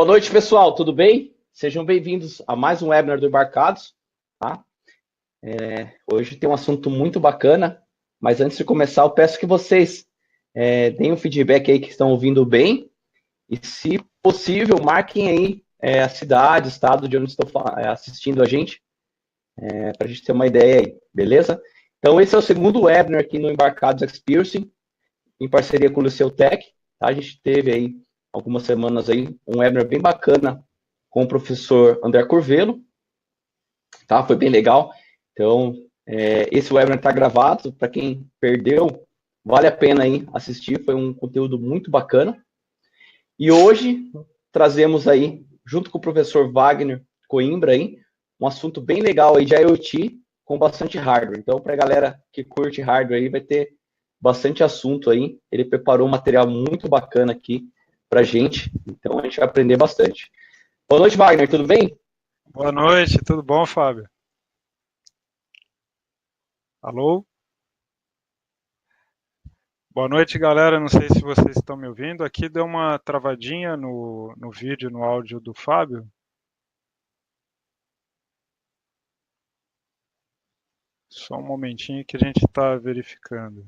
Boa noite, pessoal, tudo bem? Sejam bem-vindos a mais um webinar do Embarcados, tá? Hoje tem um assunto muito bacana, mas antes de começar, eu peço que vocês deem um feedback aí que estão ouvindo bem e, se possível, marquem aí a cidade, o estado de onde estão assistindo a gente, para a gente ter uma ideia aí, beleza? Então, esse é o segundo webinar aqui no Embarcados Experience, em parceria com o Liceu Tech, tá? A gente teve aí algumas semanas aí um webinar bem bacana com o professor André Curvelo, tá? Foi bem legal. Então, esse webinar está gravado, para quem perdeu, vale a pena aí assistir, foi um conteúdo muito bacana. E hoje trazemos aí, junto com o professor Wagner Coimbra aí, um assunto bem legal aí de IoT com bastante hardware. Então, para a galera que curte hardware aí, vai ter bastante assunto aí. Ele preparou um material muito bacana aqui para a gente, então a gente vai aprender bastante. Boa noite, Wagner, tudo bem? Boa noite, tudo bom, Fábio? Alô? Boa noite, galera. Não sei se vocês estão me ouvindo. Aqui deu uma travadinha no vídeo, no áudio do Fábio. Só um momentinho que a gente está verificando.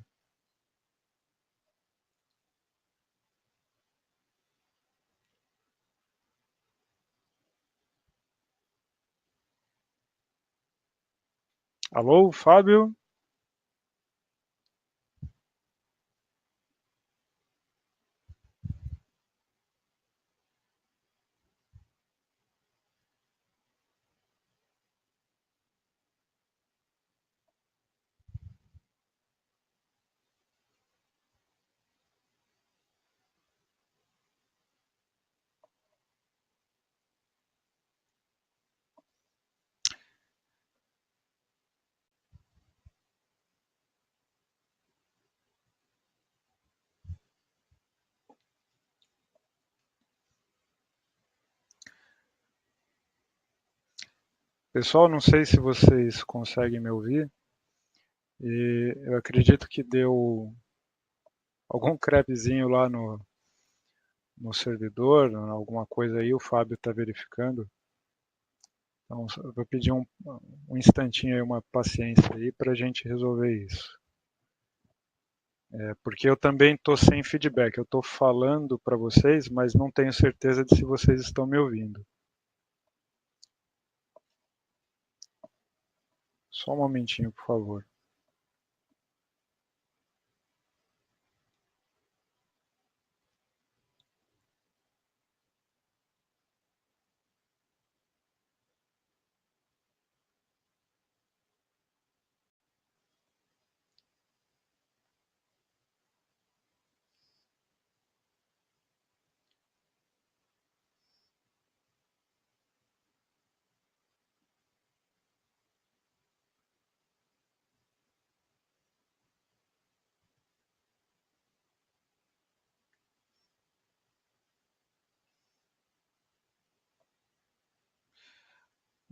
Alô, Fábio? Pessoal, não sei se vocês conseguem me ouvir. E eu acredito que deu algum crepezinho lá no servidor, alguma coisa aí, o Fábio está verificando. Então, eu vou pedir um instantinho aí, uma paciência aí para a gente resolver isso. Porque eu também estou sem feedback. Eu estou falando para vocês, mas não tenho certeza de se vocês estão me ouvindo. Só um momentinho, por favor.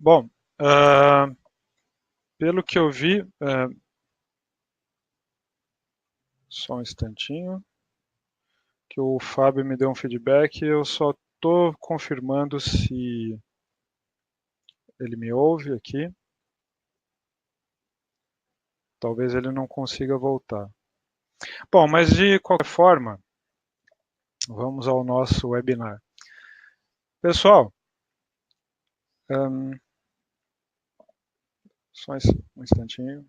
Bom, pelo que eu vi, só um instantinho, que o Fábio me deu um feedback, eu só estou confirmando se ele me ouve aqui. Talvez ele não consiga voltar. Bom, mas de qualquer forma, vamos ao nosso webinar. Pessoal, só um instantinho.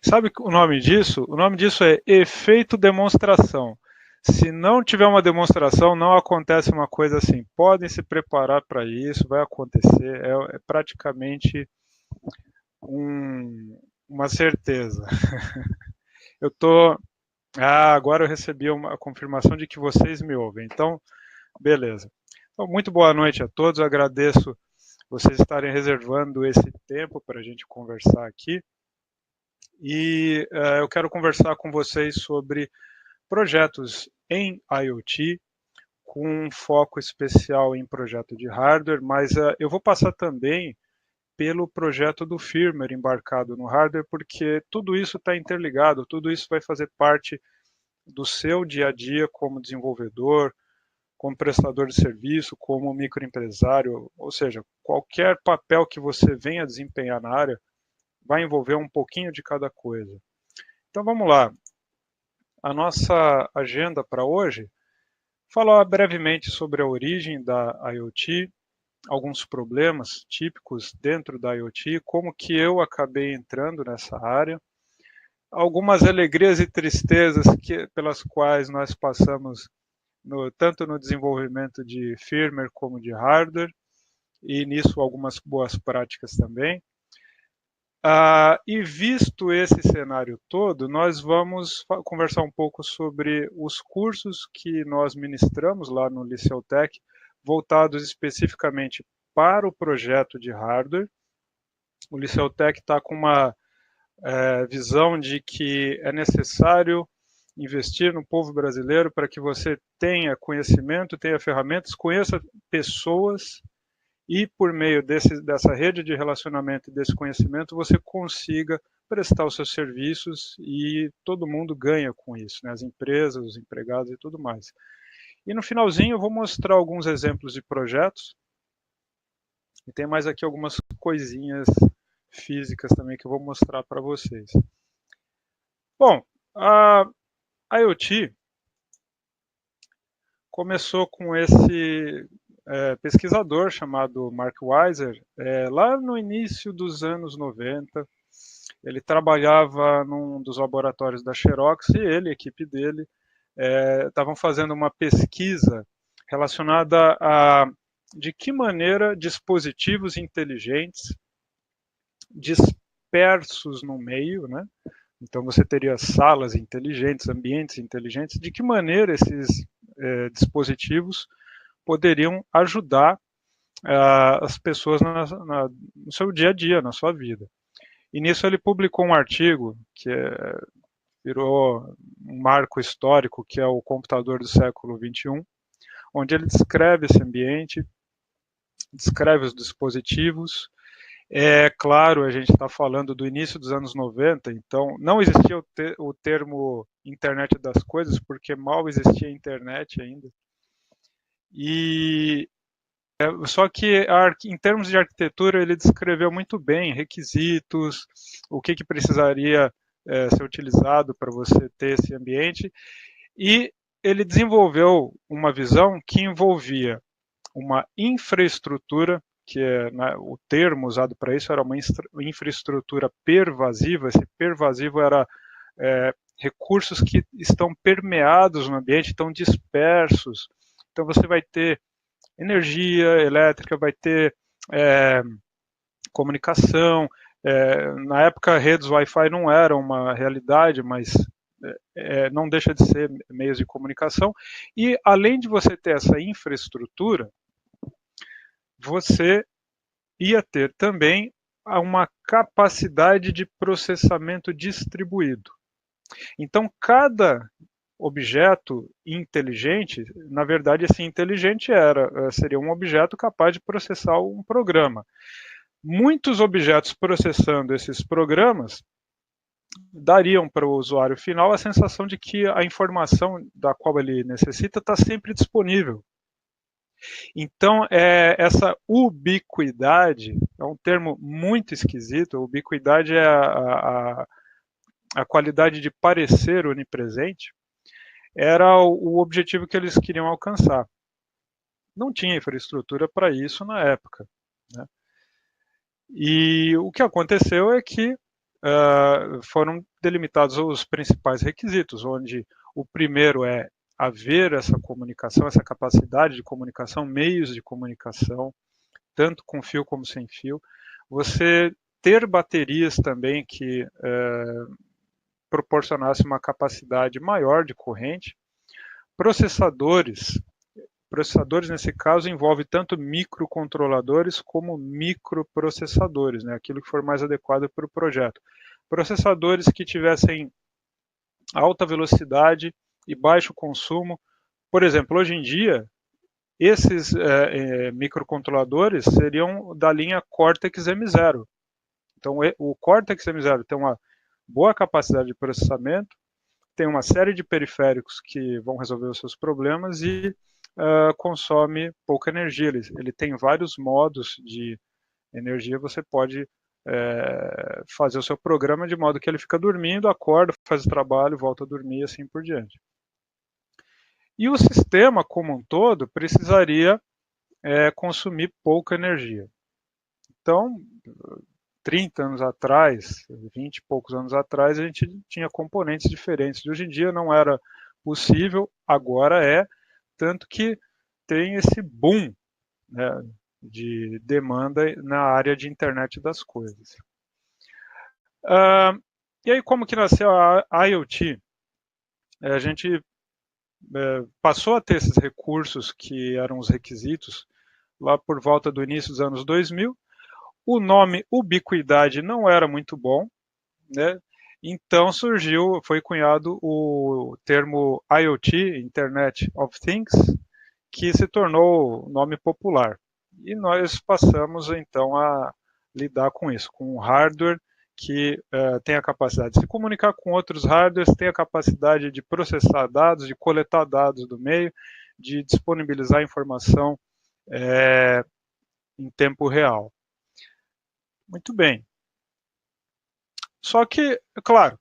Sabe o nome disso? O nome disso é efeito demonstração. Se não tiver uma demonstração, não acontece uma coisa assim. Podem se preparar para isso, vai acontecer. É praticamente uma certeza. Eu tô. Agora eu recebi a confirmação de que vocês me ouvem. Então, beleza. Então, muito boa noite a todos. Eu agradeço vocês estarem reservando esse tempo para a gente conversar aqui. E eu quero conversar com vocês sobre projetos em IoT, com um foco especial em projeto de hardware, mas eu vou passar também pelo projeto do firmware embarcado no hardware, porque tudo isso está interligado, tudo isso vai fazer parte do seu dia a dia como desenvolvedor, como prestador de serviço, como microempresário, ou seja, qualquer papel que você venha desempenhar na área vai envolver um pouquinho de cada coisa. Então vamos lá. A nossa agenda para hoje, falar brevemente sobre a origem da IoT, alguns problemas típicos dentro da IoT, como que eu acabei entrando nessa área, algumas alegrias e tristezas pelas quais nós passamos tanto no desenvolvimento de firmware como de hardware, e nisso algumas boas práticas também. E visto esse cenário todo, nós vamos conversar um pouco sobre os cursos que nós ministramos lá no Liceu Tech, voltados especificamente para o projeto de hardware. O Liceu Tech está com uma visão de que é necessário investir no povo brasileiro para que você tenha conhecimento, tenha ferramentas, conheça pessoas e por meio dessa rede de relacionamento e desse conhecimento você consiga prestar os seus serviços e todo mundo ganha com isso, né? As empresas, os empregados e tudo mais. E no finalzinho eu vou mostrar alguns exemplos de projetos e tem mais aqui algumas coisinhas físicas também que eu vou mostrar para vocês. Bom, a IoT começou com esse pesquisador chamado Mark Weiser, lá no início dos anos 90. Ele trabalhava num dos laboratórios da Xerox e ele, a equipe dele, estavam fazendo uma pesquisa relacionada a de que maneira dispositivos inteligentes dispersos no meio, né? Então você teria salas inteligentes, ambientes inteligentes, de que maneira esses dispositivos poderiam ajudar as pessoas no seu dia a dia, na sua vida. E nisso ele publicou um artigo que virou um marco histórico, que é o computador do século XXI, onde ele descreve esse ambiente, descreve os dispositivos. É claro, a gente está falando do início dos anos 90, então não existia o termo internet das coisas, porque mal existia a internet ainda. Só que em termos de arquitetura ele descreveu muito bem requisitos, o que precisaria ser utilizado para você ter esse ambiente, e ele desenvolveu uma visão que envolvia uma infraestrutura, que o termo usado para isso era uma infraestrutura pervasiva. Esse pervasivo era recursos que estão permeados no ambiente, estão dispersos. Então você vai ter energia elétrica, vai ter comunicação. Na época, redes Wi-Fi não eram uma realidade, mas não deixa de ser meios de comunicação. E além de você ter essa infraestrutura, você ia ter também uma capacidade de processamento distribuído. Então, cada objeto inteligente, na verdade, esse inteligente seria um objeto capaz de processar um programa. Muitos objetos processando esses programas dariam para o usuário final a sensação de que a informação da qual ele necessita está sempre disponível. Então, essa ubiquidade é um termo muito esquisito. A ubiquidade é a qualidade de parecer onipresente. Era o objetivo que eles queriam alcançar. Não tinha infraestrutura para isso na época, né? E o que aconteceu é que foram delimitados os principais requisitos, onde o primeiro é haver essa comunicação, essa capacidade de comunicação, meios de comunicação, tanto com fio como sem fio. Você ter baterias também que proporcionasse uma capacidade maior de corrente. Processadores nesse caso envolve tanto microcontroladores como microprocessadores, né? Aquilo que for mais adequado para o projeto. Processadores que tivessem alta velocidade e baixo consumo. Por exemplo, hoje em dia, esses microcontroladores seriam da linha Cortex M0. Então, o Cortex M0 tem uma boa capacidade de processamento, tem uma série de periféricos que vão resolver os seus problemas e consome pouca energia. Ele tem vários modos de energia, você pode fazer o seu programa de modo que ele fica dormindo, acorda, faz o trabalho, volta a dormir e assim por diante. E o sistema como um todo precisaria consumir pouca energia. Então, 30 anos atrás, 20 e poucos anos atrás, a gente tinha componentes diferentes. Hoje em dia não era possível, agora é, tanto que tem esse boom, né, de demanda na área de internet das coisas. E aí, como que nasceu a IoT? A gente passou a ter esses recursos que eram os requisitos lá por volta do início dos anos 2000. O nome ubiquidade não era muito bom, né? Então foi cunhado o termo IoT, Internet of Things, que se tornou o nome popular. E nós passamos então a lidar com isso, com um hardware que tem a capacidade de se comunicar com outros hardwares, tem a capacidade de processar dados, de coletar dados do meio, de disponibilizar informação em tempo real. Muito bem. Só que, é claro,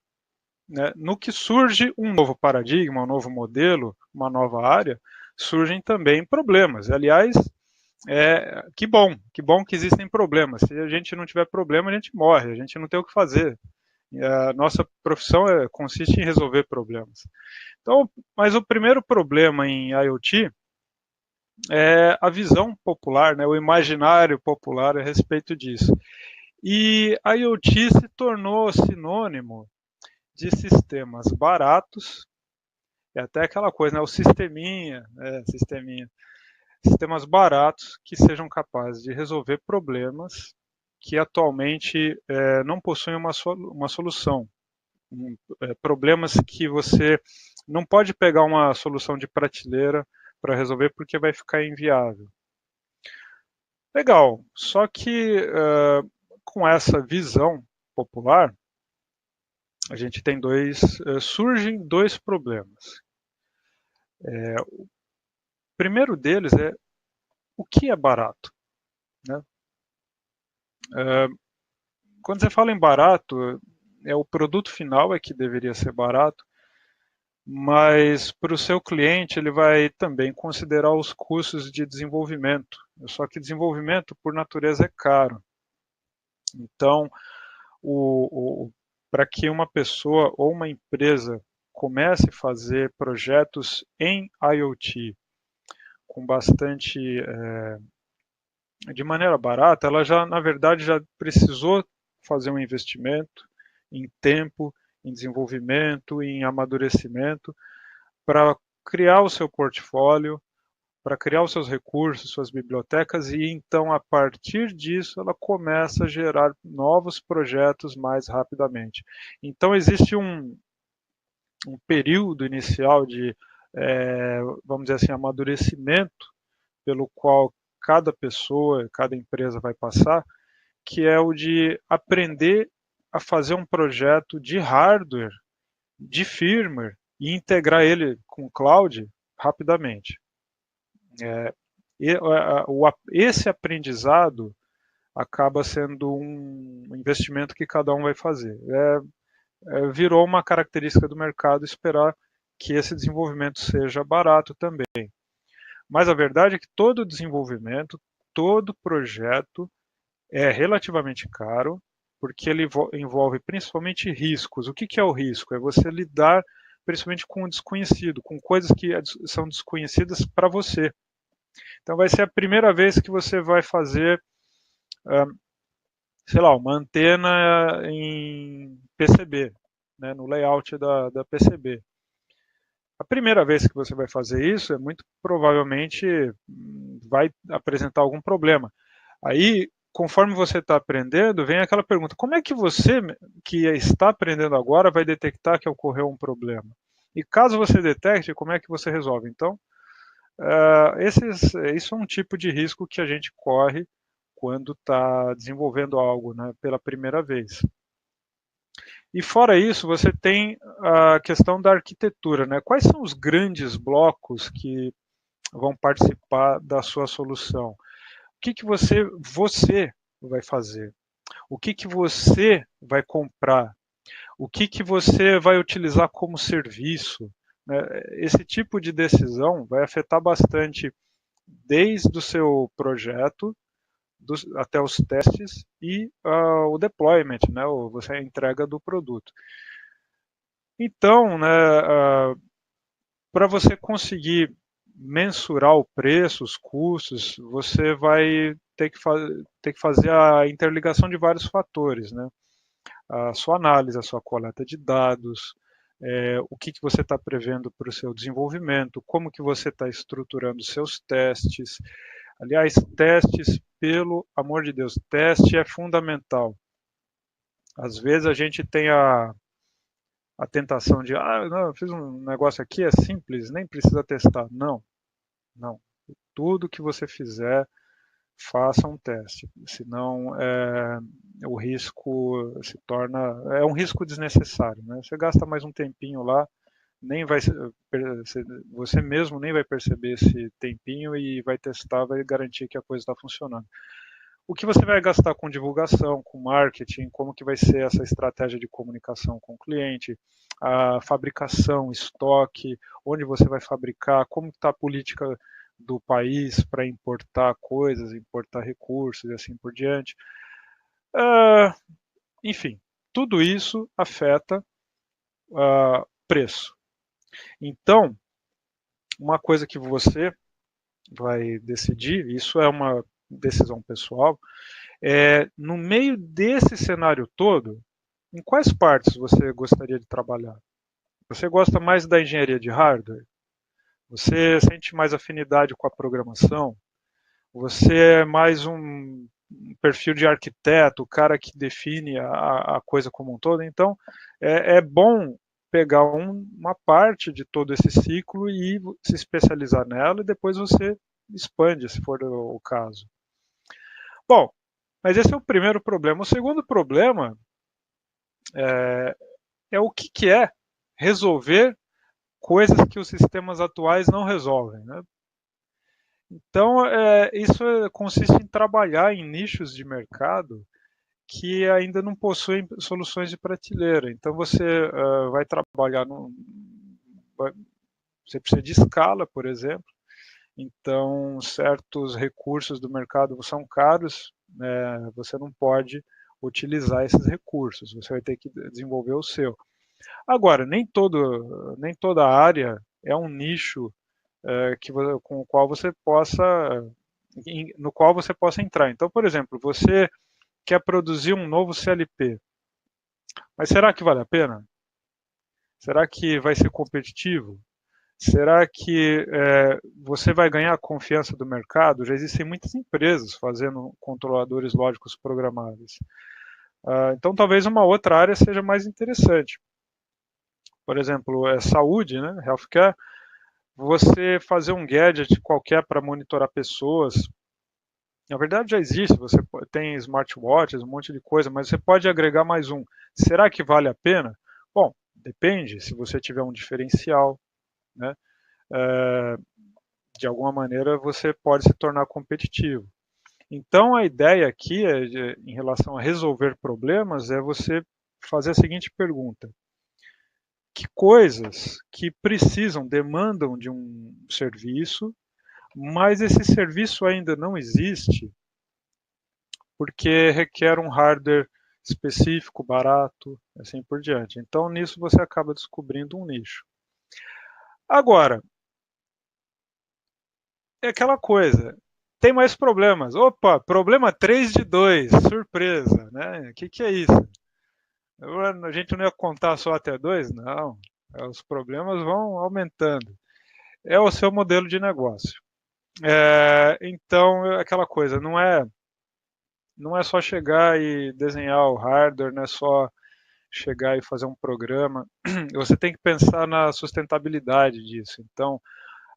né, no que surge um novo paradigma, um novo modelo, uma nova área, surgem também problemas. Aliás, que bom que existem problemas. Se a gente não tiver problema, a gente morre, a gente não tem o que fazer. A nossa profissão consiste em resolver problemas. Então, mas o primeiro problema em IoT é a visão popular, né, o imaginário popular a respeito disso. E a IoT se tornou sinônimo de sistemas baratos, é até aquela coisa, né, o sisteminha, sistemas baratos que sejam capazes de resolver problemas que atualmente não possuem uma solução. Problemas que você não pode pegar uma solução de prateleira para resolver porque vai ficar inviável. Legal, só que com essa visão popular, a gente tem surgem dois problemas. O primeiro deles é o que é barato, né? Quando você fala em barato, o produto final é que deveria ser barato, mas para o seu cliente ele vai também considerar os custos de desenvolvimento. Só que desenvolvimento, por natureza, é caro. Então, para que uma pessoa ou uma empresa comece a fazer projetos em IoT com bastante, de maneira barata, ela já, na verdade, já precisou fazer um investimento em tempo, em desenvolvimento, em amadurecimento, para criar o seu portfólio, para criar os seus recursos, suas bibliotecas, e então, a partir disso, ela começa a gerar novos projetos mais rapidamente. Então, existe um período inicial de, vamos dizer assim, amadurecimento, pelo qual cada pessoa, cada empresa vai passar, que é o de aprender a fazer um projeto de hardware, de firmware, e integrar ele com o cloud rapidamente. Esse aprendizado acaba sendo um investimento que cada um vai fazer. Virou uma característica do mercado esperar que esse desenvolvimento seja barato também. Mas a verdade é que todo desenvolvimento, todo projeto é relativamente caro, porque ele envolve principalmente riscos. O que é o risco? É você lidar principalmente com o desconhecido, com coisas que são desconhecidas para você. Então vai ser a primeira vez que você vai fazer, sei lá, uma antena em PCB, né, no layout da PCB. A primeira vez que você vai fazer isso, muito provavelmente vai apresentar algum problema. Aí, conforme você está aprendendo, vem aquela pergunta: como é que você, que está aprendendo agora, vai detectar que ocorreu um problema? E caso você detecte, como é que você resolve? Então, isso é um tipo de risco que a gente corre quando está desenvolvendo algo, né, pela primeira vez. E fora isso, você tem a questão da arquitetura, né? Quais são os grandes blocos que vão participar da sua solução? O que, que você vai fazer? O que, que você vai comprar? O que, que você vai utilizar como serviço? Né? Esse tipo de decisão vai afetar bastante desde o seu projeto até os testes e o deployment, né? A entrega do produto. Então, né, para você conseguir mensurar o preço, os custos, você vai ter que fazer a interligação de vários fatores, né? A sua análise, a sua coleta de dados, o que, que você está prevendo para o seu desenvolvimento, como que você está estruturando seus testes. Aliás, testes, pelo amor de Deus, teste é fundamental. Às vezes a gente tem a tentação de, não, eu fiz um negócio aqui, é simples, nem precisa testar. Não, não. Tudo que você fizer, faça um teste, senão o risco se torna, é um risco desnecessário, né? Você gasta mais um tempinho lá, nem vai você mesmo nem vai perceber esse tempinho e vai testar, vai garantir que a coisa está funcionando. O que você vai gastar com divulgação, com marketing, como que vai ser essa estratégia de comunicação com o cliente, a fabricação, estoque, onde você vai fabricar, como está a política do país para importar coisas, importar recursos e assim por diante. Enfim, tudo isso afeta preço. Então, uma coisa que você vai decidir, isso é uma decisão pessoal, no meio desse cenário todo, em quais partes você gostaria de trabalhar? Você gosta mais da engenharia de hardware? Você sente mais afinidade com a programação? Você é mais um perfil de arquiteto, o cara que define a coisa como um todo? Então, é bom pegar uma parte de todo esse ciclo e se especializar nela e depois você expande, se for o caso. Bom, mas esse é o primeiro problema. O segundo problema é o que é resolver coisas que os sistemas atuais não resolvem. Né? Então, isso consiste em trabalhar em nichos de mercado que ainda não possuem soluções de prateleira. Então, você vai trabalhar você precisa de escala, por exemplo. Então, certos recursos do mercado são caros, você não pode utilizar esses recursos, você vai ter que desenvolver o seu. Agora, nem toda área é um nicho com o qual você possa, no qual você possa entrar. Então, por exemplo, você quer produzir um novo CLP, mas será que vale a pena? Será que vai ser competitivo? Será que você vai ganhar a confiança do mercado? Já existem muitas empresas fazendo controladores lógicos programáveis. Então, talvez uma outra área seja mais interessante. Por exemplo, saúde, né? Healthcare. Você fazer um gadget qualquer para monitorar pessoas. Na verdade, já existe. Você tem smartwatches, um monte de coisa, mas você pode agregar mais um. Será que vale a pena? Bom, depende. Se você tiver um diferencial, né? De alguma maneira você pode se tornar competitivo. Então a ideia aqui em relação a resolver problemas é você fazer a seguinte pergunta: que coisas que precisam, demandam de um serviço, mas esse serviço ainda não existe porque requer um hardware específico, barato, assim por diante. Então nisso você acaba descobrindo um nicho. Agora, é aquela coisa, tem mais problemas. Opa, problema 3 de 2, surpresa, né? O que é isso? A gente não ia contar só até 2? Não. Os problemas vão aumentando. É o seu modelo de negócio. Então, aquela coisa, não é só chegar e desenhar o hardware, não é só chegar e fazer um programa, você tem que pensar na sustentabilidade disso. Então,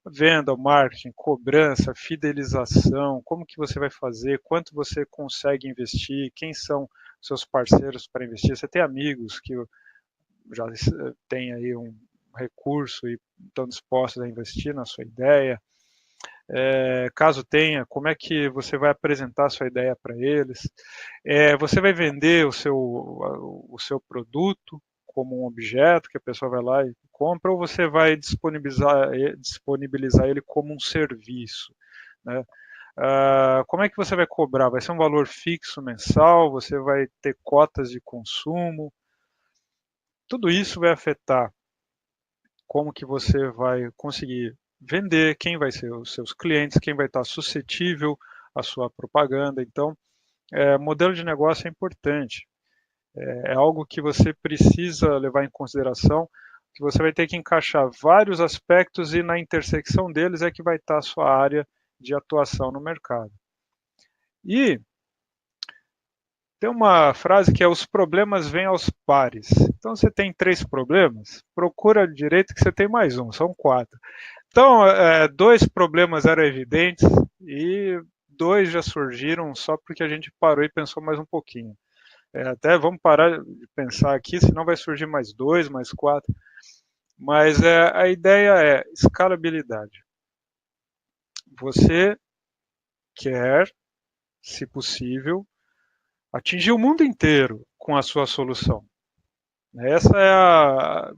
venda, marketing, cobrança, fidelização, como que você vai fazer, quanto você consegue investir, quem são seus parceiros para investir. Você tem amigos que já têm aí um recurso e estão dispostos a investir na sua ideia. Caso tenha, como é que você vai apresentar a sua ideia para eles? Você vai vender o seu produto como um objeto que a pessoa vai lá e compra, ou você vai disponibilizar ele como um serviço, né? Como é que você vai cobrar? Vai ser um valor fixo mensal? Você vai ter cotas de consumo? Tudo isso vai afetar como que você vai conseguir vender, quem vai ser os seus clientes, quem vai estar suscetível à sua propaganda. Então, modelo de negócio é importante. É algo que você precisa levar em consideração, que você vai ter que encaixar vários aspectos e na intersecção deles é que vai estar a sua área de atuação no mercado. E tem uma frase que é: os problemas vêm aos pares. Então, você tem 3 problemas, procura direito que você tem mais um, são 4. Então, 2 problemas eram evidentes e 2 já surgiram só porque a gente parou e pensou mais um pouquinho. Até vamos parar de pensar aqui, senão vai surgir mais 2, mais 4. Mas a ideia é escalabilidade. Você quer, se possível, atingir o mundo inteiro com a sua solução. Essa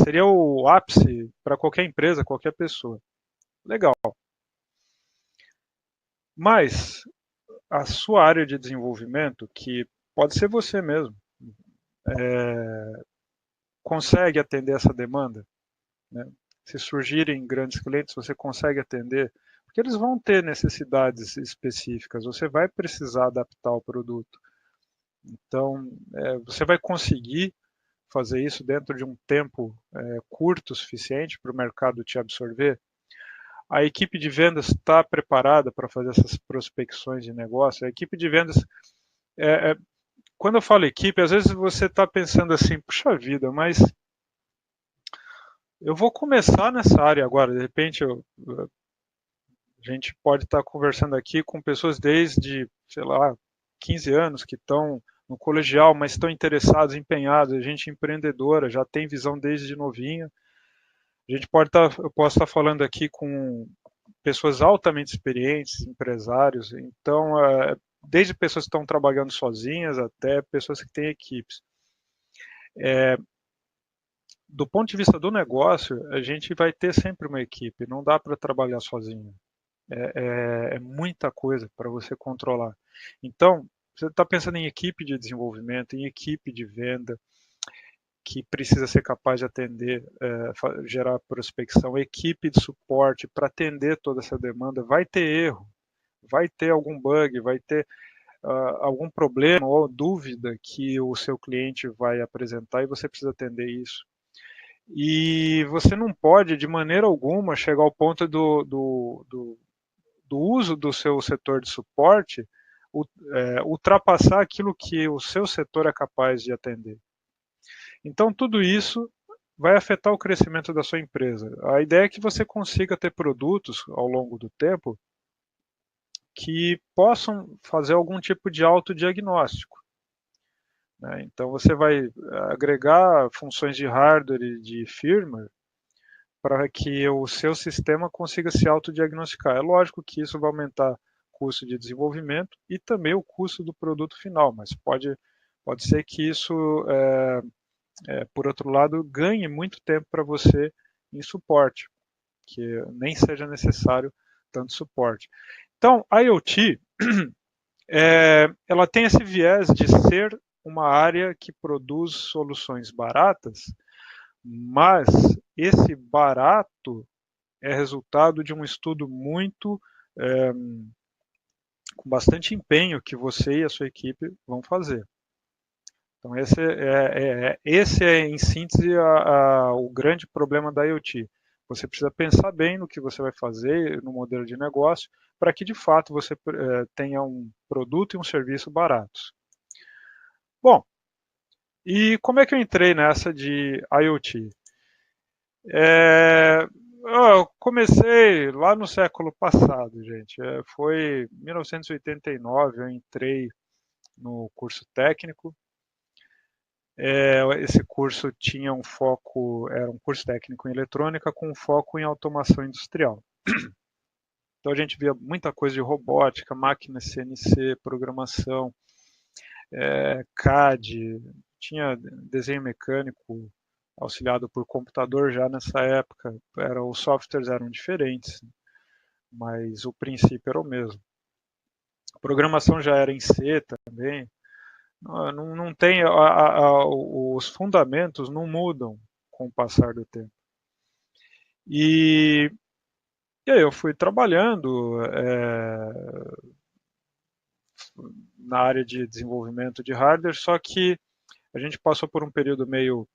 seria o ápice para qualquer empresa, qualquer pessoa. Legal. Mas a sua área de desenvolvimento, que pode ser você mesmo, consegue atender essa demanda? Né? Se surgirem grandes clientes, você consegue atender? Porque eles vão ter necessidades específicas, você vai precisar adaptar o produto. Então, você vai conseguir fazer isso dentro de um tempo curto o suficiente para o mercado te absorver? A equipe de vendas está preparada para fazer essas prospecções de negócio? A equipe de vendas, quando eu falo equipe, às vezes você está pensando assim, puxa vida, mas eu vou começar nessa área agora, de repente a gente pode estar conversando aqui com pessoas desde, sei lá, 15 anos que estão no colegial, mas estão interessados, empenhados, a gente empreendedora, já tem visão desde novinha. A gente eu posso estar falando aqui com pessoas altamente experientes, empresários, então, desde pessoas que estão trabalhando sozinhas até pessoas que têm equipes. Do ponto de vista do negócio, a gente vai ter sempre uma equipe, não dá para trabalhar sozinho. É muita coisa para você controlar. Então, você está pensando em equipe de desenvolvimento, em equipe de venda, que precisa ser capaz de atender, gerar prospecção, equipe de suporte para atender toda essa demanda. Vai ter erro, vai ter algum bug, vai ter algum problema ou dúvida que o seu cliente vai apresentar e você precisa atender isso. E você não pode, de maneira alguma, chegar ao ponto do uso do seu setor de suporte ultrapassar aquilo que o seu setor é capaz de atender. Então, tudo isso vai afetar o crescimento da sua empresa. A ideia é que você consiga ter produtos ao longo do tempo que possam fazer algum tipo de autodiagnóstico. Né? Então, você vai agregar funções de hardware e de firmware para que o seu sistema consiga se autodiagnosticar. É lógico que isso vai aumentar o custo de desenvolvimento e também o custo do produto final, mas pode ser que isso, por outro lado, ganhe muito tempo para você em suporte, que nem seja necessário tanto suporte. Então, a IoT, ela tem esse viés de ser uma área que produz soluções baratas, mas esse barato é resultado de um estudo muito com bastante empenho que você e a sua equipe vão fazer. Então esse é em síntese o grande problema da IoT. Você precisa pensar bem no que você vai fazer no modelo de negócio para que de fato você tenha um produto e um serviço baratos. Bom, E como é que eu entrei nessa de IoT? Eu comecei lá no século passado, gente. Foi em 1989, eu entrei no curso técnico. Esse curso tinha um foco, era um curso técnico em eletrônica com foco em automação industrial. Então a gente via muita coisa de robótica, máquina CNC, programação, CAD, tinha desenho mecânico auxiliado por computador já nessa época. Os softwares eram diferentes, mas o princípio era o mesmo. A programação já era em C também. Não tem os fundamentos não mudam com o passar do tempo. E aí eu fui trabalhando na área de desenvolvimento de hardware, só que a gente passou por um período meio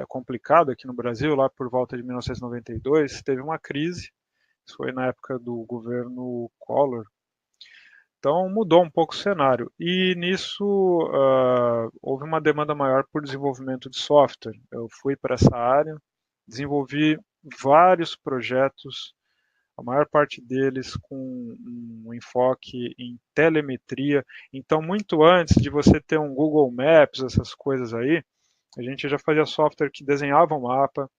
complicado aqui no Brasil, lá por volta de 1992, teve uma crise, isso foi na época do governo Collor. Então mudou um pouco o cenário. E nisso houve uma demanda maior por desenvolvimento de software. Eu fui para essa área, desenvolvi vários projetos, a maior parte deles com um enfoque em telemetria. Então, muito antes de você ter um Google Maps, essas coisas aí, a gente já fazia software que desenhava um mapa,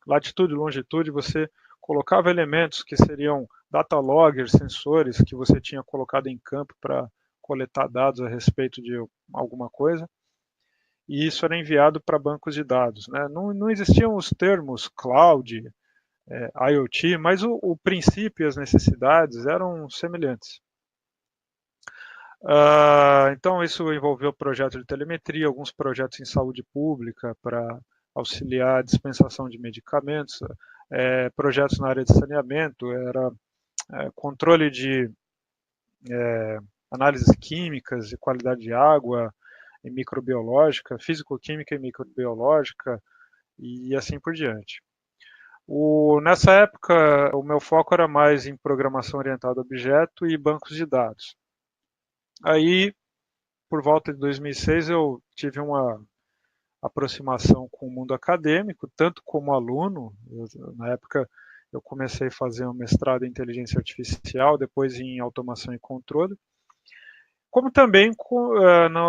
latitude e longitude, você colocava elementos que seriam data loggers, sensores que você tinha colocado em campo para coletar dados a respeito de alguma coisa, e isso era enviado para bancos de dados. Né? Não existiam os termos cloud, IoT, mas o princípio e as necessidades eram semelhantes. Então isso envolveu projetos de telemetria, alguns projetos em saúde pública para auxiliar a dispensação de medicamentos, projetos na área de saneamento, era controle de análises químicas de qualidade de água e microbiológica, físico-química e microbiológica e assim por diante. Nessa época, o meu foco era mais em programação orientada a objeto e bancos de dados. Aí, por volta de 2006, eu tive uma aproximação com o mundo acadêmico, tanto como aluno. Na época, eu comecei a fazer um mestrado em inteligência artificial, depois em automação e controle, como também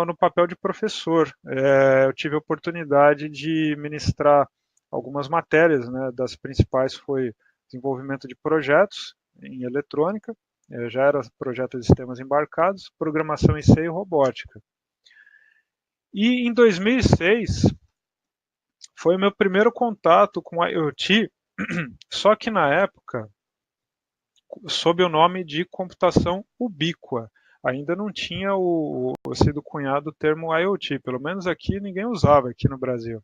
no papel de professor. Eu tive a oportunidade de ministrar algumas matérias, né, das principais foi desenvolvimento de projetos em eletrônica, já era projeto de sistemas embarcados, programação em C e robótica. E em 2006 foi o meu primeiro contato com a IoT, só que na época sob o nome de computação ubíqua. Ainda não tinha sido cunhado o termo IoT, pelo menos aqui ninguém usava aqui no Brasil.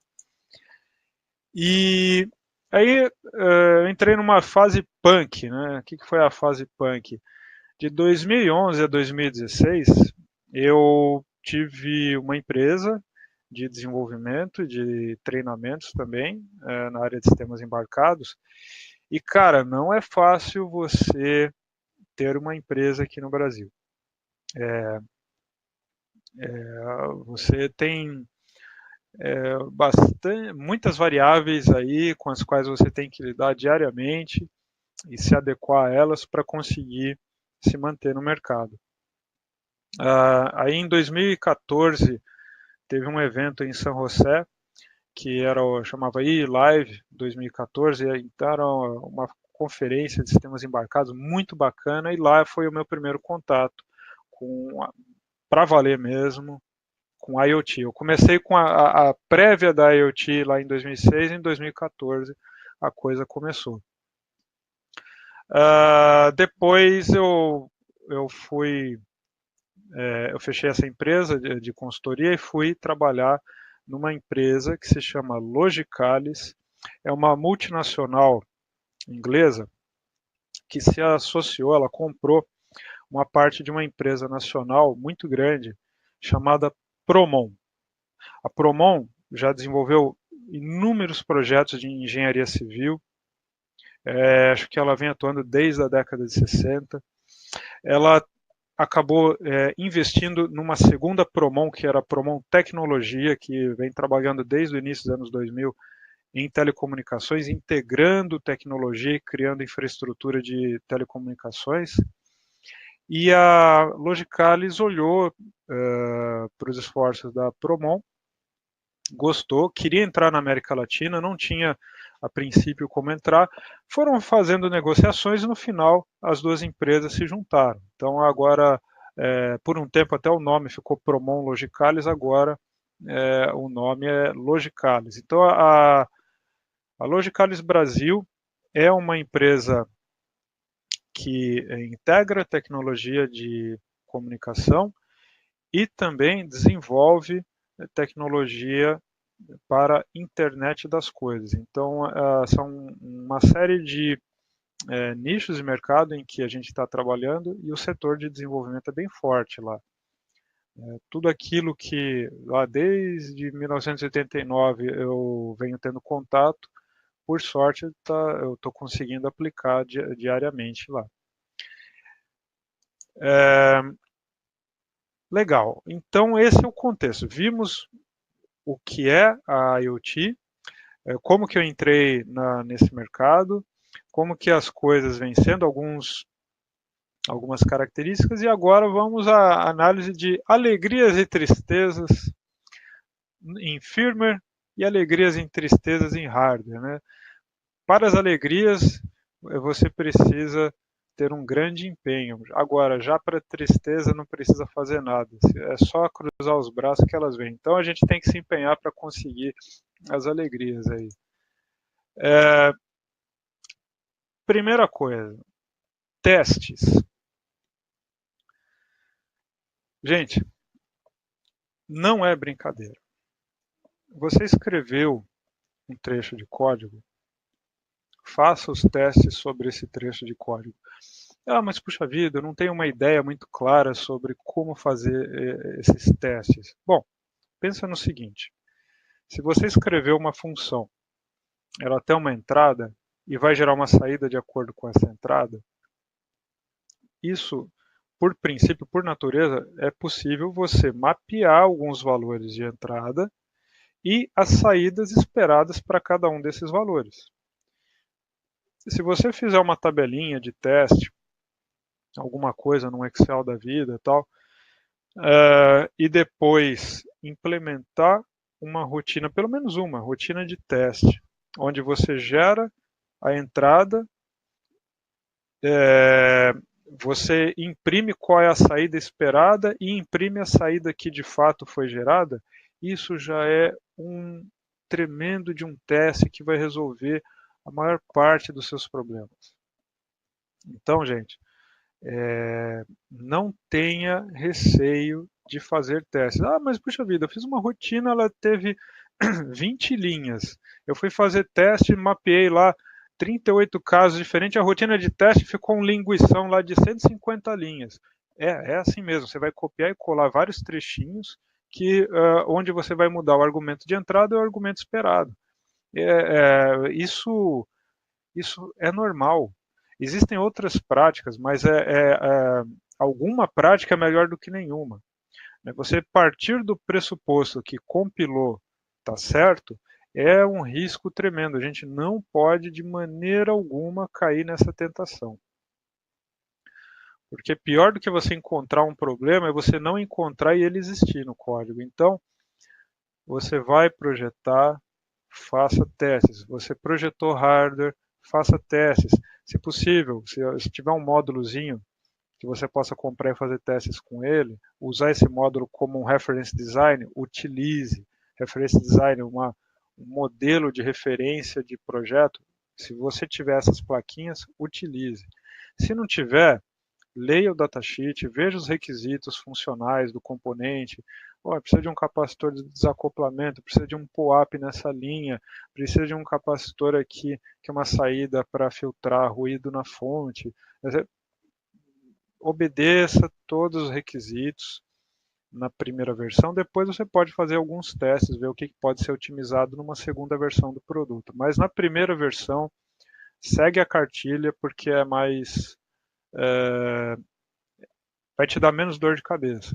E aí eu entrei numa fase punk, né? O que foi a fase punk? De 2011 a 2016, eu tive uma empresa de desenvolvimento, de treinamentos também, na área de sistemas embarcados. E, cara, não é fácil você ter uma empresa aqui no Brasil. Você tem muitas variáveis aí com as quais você tem que lidar diariamente e se adequar a elas para conseguir se manter no mercado. Aí em 2014 teve um evento em São José que chamava eLive 2014, então era uma conferência de sistemas embarcados muito bacana, e lá foi o meu primeiro contato para valer mesmo com a IoT. Eu comecei com a prévia da IoT lá em 2006, e em 2014 a coisa começou. Depois eu fechei essa empresa de consultoria e fui trabalhar numa empresa que se chama Logicalis. É uma multinacional inglesa que se associou, ela comprou uma parte de uma empresa nacional muito grande chamada Promon. A Promon já desenvolveu inúmeros projetos de engenharia civil, acho que ela vem atuando desde a década de 60. Ela acabou investindo numa segunda Promon, que era a Promon Tecnologia, que vem trabalhando desde o início dos anos 2000 em telecomunicações, integrando tecnologia e criando infraestrutura de telecomunicações. E a Logicalis olhou para os esforços da Promon, gostou, queria entrar na América Latina, não tinha a princípio como entrar, foram fazendo negociações e no final as duas empresas se juntaram. Então agora, por um tempo até o nome ficou Promon Logicalis, agora o nome é Logicalis. Então a Logicalis Brasil é uma empresa que integra tecnologia de comunicação e também desenvolve tecnologia para internet das coisas. Então, são uma série de nichos de mercado em que a gente está trabalhando e o setor de desenvolvimento é bem forte lá. Tudo aquilo que lá desde 1989 eu venho tendo contato, por sorte eu estou conseguindo aplicar diariamente lá. Legal, então esse é o contexto. Vimos o que é a IoT, como que eu entrei nesse mercado, como que as coisas vêm sendo, algumas características, e agora vamos à análise de alegrias e tristezas em firmware e alegrias e tristezas em hardware, né? Para as alegrias, você precisa ter um grande empenho. Agora, já para tristeza, não precisa fazer nada. É só cruzar os braços que elas vêm. Então, a gente tem que se empenhar para conseguir as alegrias aí. Primeira coisa, testes. Gente, não é brincadeira. Você escreveu um trecho de código, faça os testes sobre esse trecho de código. Mas puxa vida, eu não tenho uma ideia muito clara sobre como fazer esses testes. Bom, pensa no seguinte, se você escreveu uma função, ela tem uma entrada e vai gerar uma saída de acordo com essa entrada, isso, por princípio, por natureza, é possível você mapear alguns valores de entrada e as saídas esperadas para cada um desses valores. Se você fizer uma tabelinha de teste, alguma coisa num Excel da vida e tal, e depois implementar uma rotina, pelo menos uma rotina de teste, onde você gera a entrada, você imprime qual é a saída esperada e imprime a saída que de fato foi gerada, isso já é um tremendo de um teste que vai resolver a maior parte dos seus problemas. Então, gente, não tenha receio de fazer testes. Mas puxa vida, eu fiz uma rotina, ela teve 20 linhas. Eu fui fazer teste, mapeei lá 38 casos diferentes, a rotina de teste ficou um linguição lá de 150 linhas. É assim mesmo, você vai copiar e colar vários trechinhos onde você vai mudar o argumento de entrada e o argumento esperado. Isso é normal. Existem outras práticas, mas alguma prática é melhor do que nenhuma. Você partir do pressuposto que compilou está certo é um risco tremendo. A gente não pode, de maneira alguma, cair nessa tentação. Porque pior do que você encontrar um problema é você não encontrar e ele existir no código. Então, você vai projetar, faça testes. Você projetou hardware, faça testes. Se possível, se tiver um módulozinho que você possa comprar e fazer testes com ele, usar esse módulo como um reference design, utilize. Reference design, um modelo de referência de projeto. Se você tiver essas plaquinhas, utilize. Se não tiver, leia o datasheet, veja os requisitos funcionais do componente. Precisa de um capacitor de desacoplamento, precisa de um POAP nessa linha, precisa de um capacitor aqui, que é uma saída para filtrar ruído na fonte. Obedeça todos os requisitos na primeira versão, depois você pode fazer alguns testes, ver o que pode ser otimizado numa segunda versão do produto. Mas na primeira versão, segue a cartilha, porque vai vai te dar menos dor de cabeça.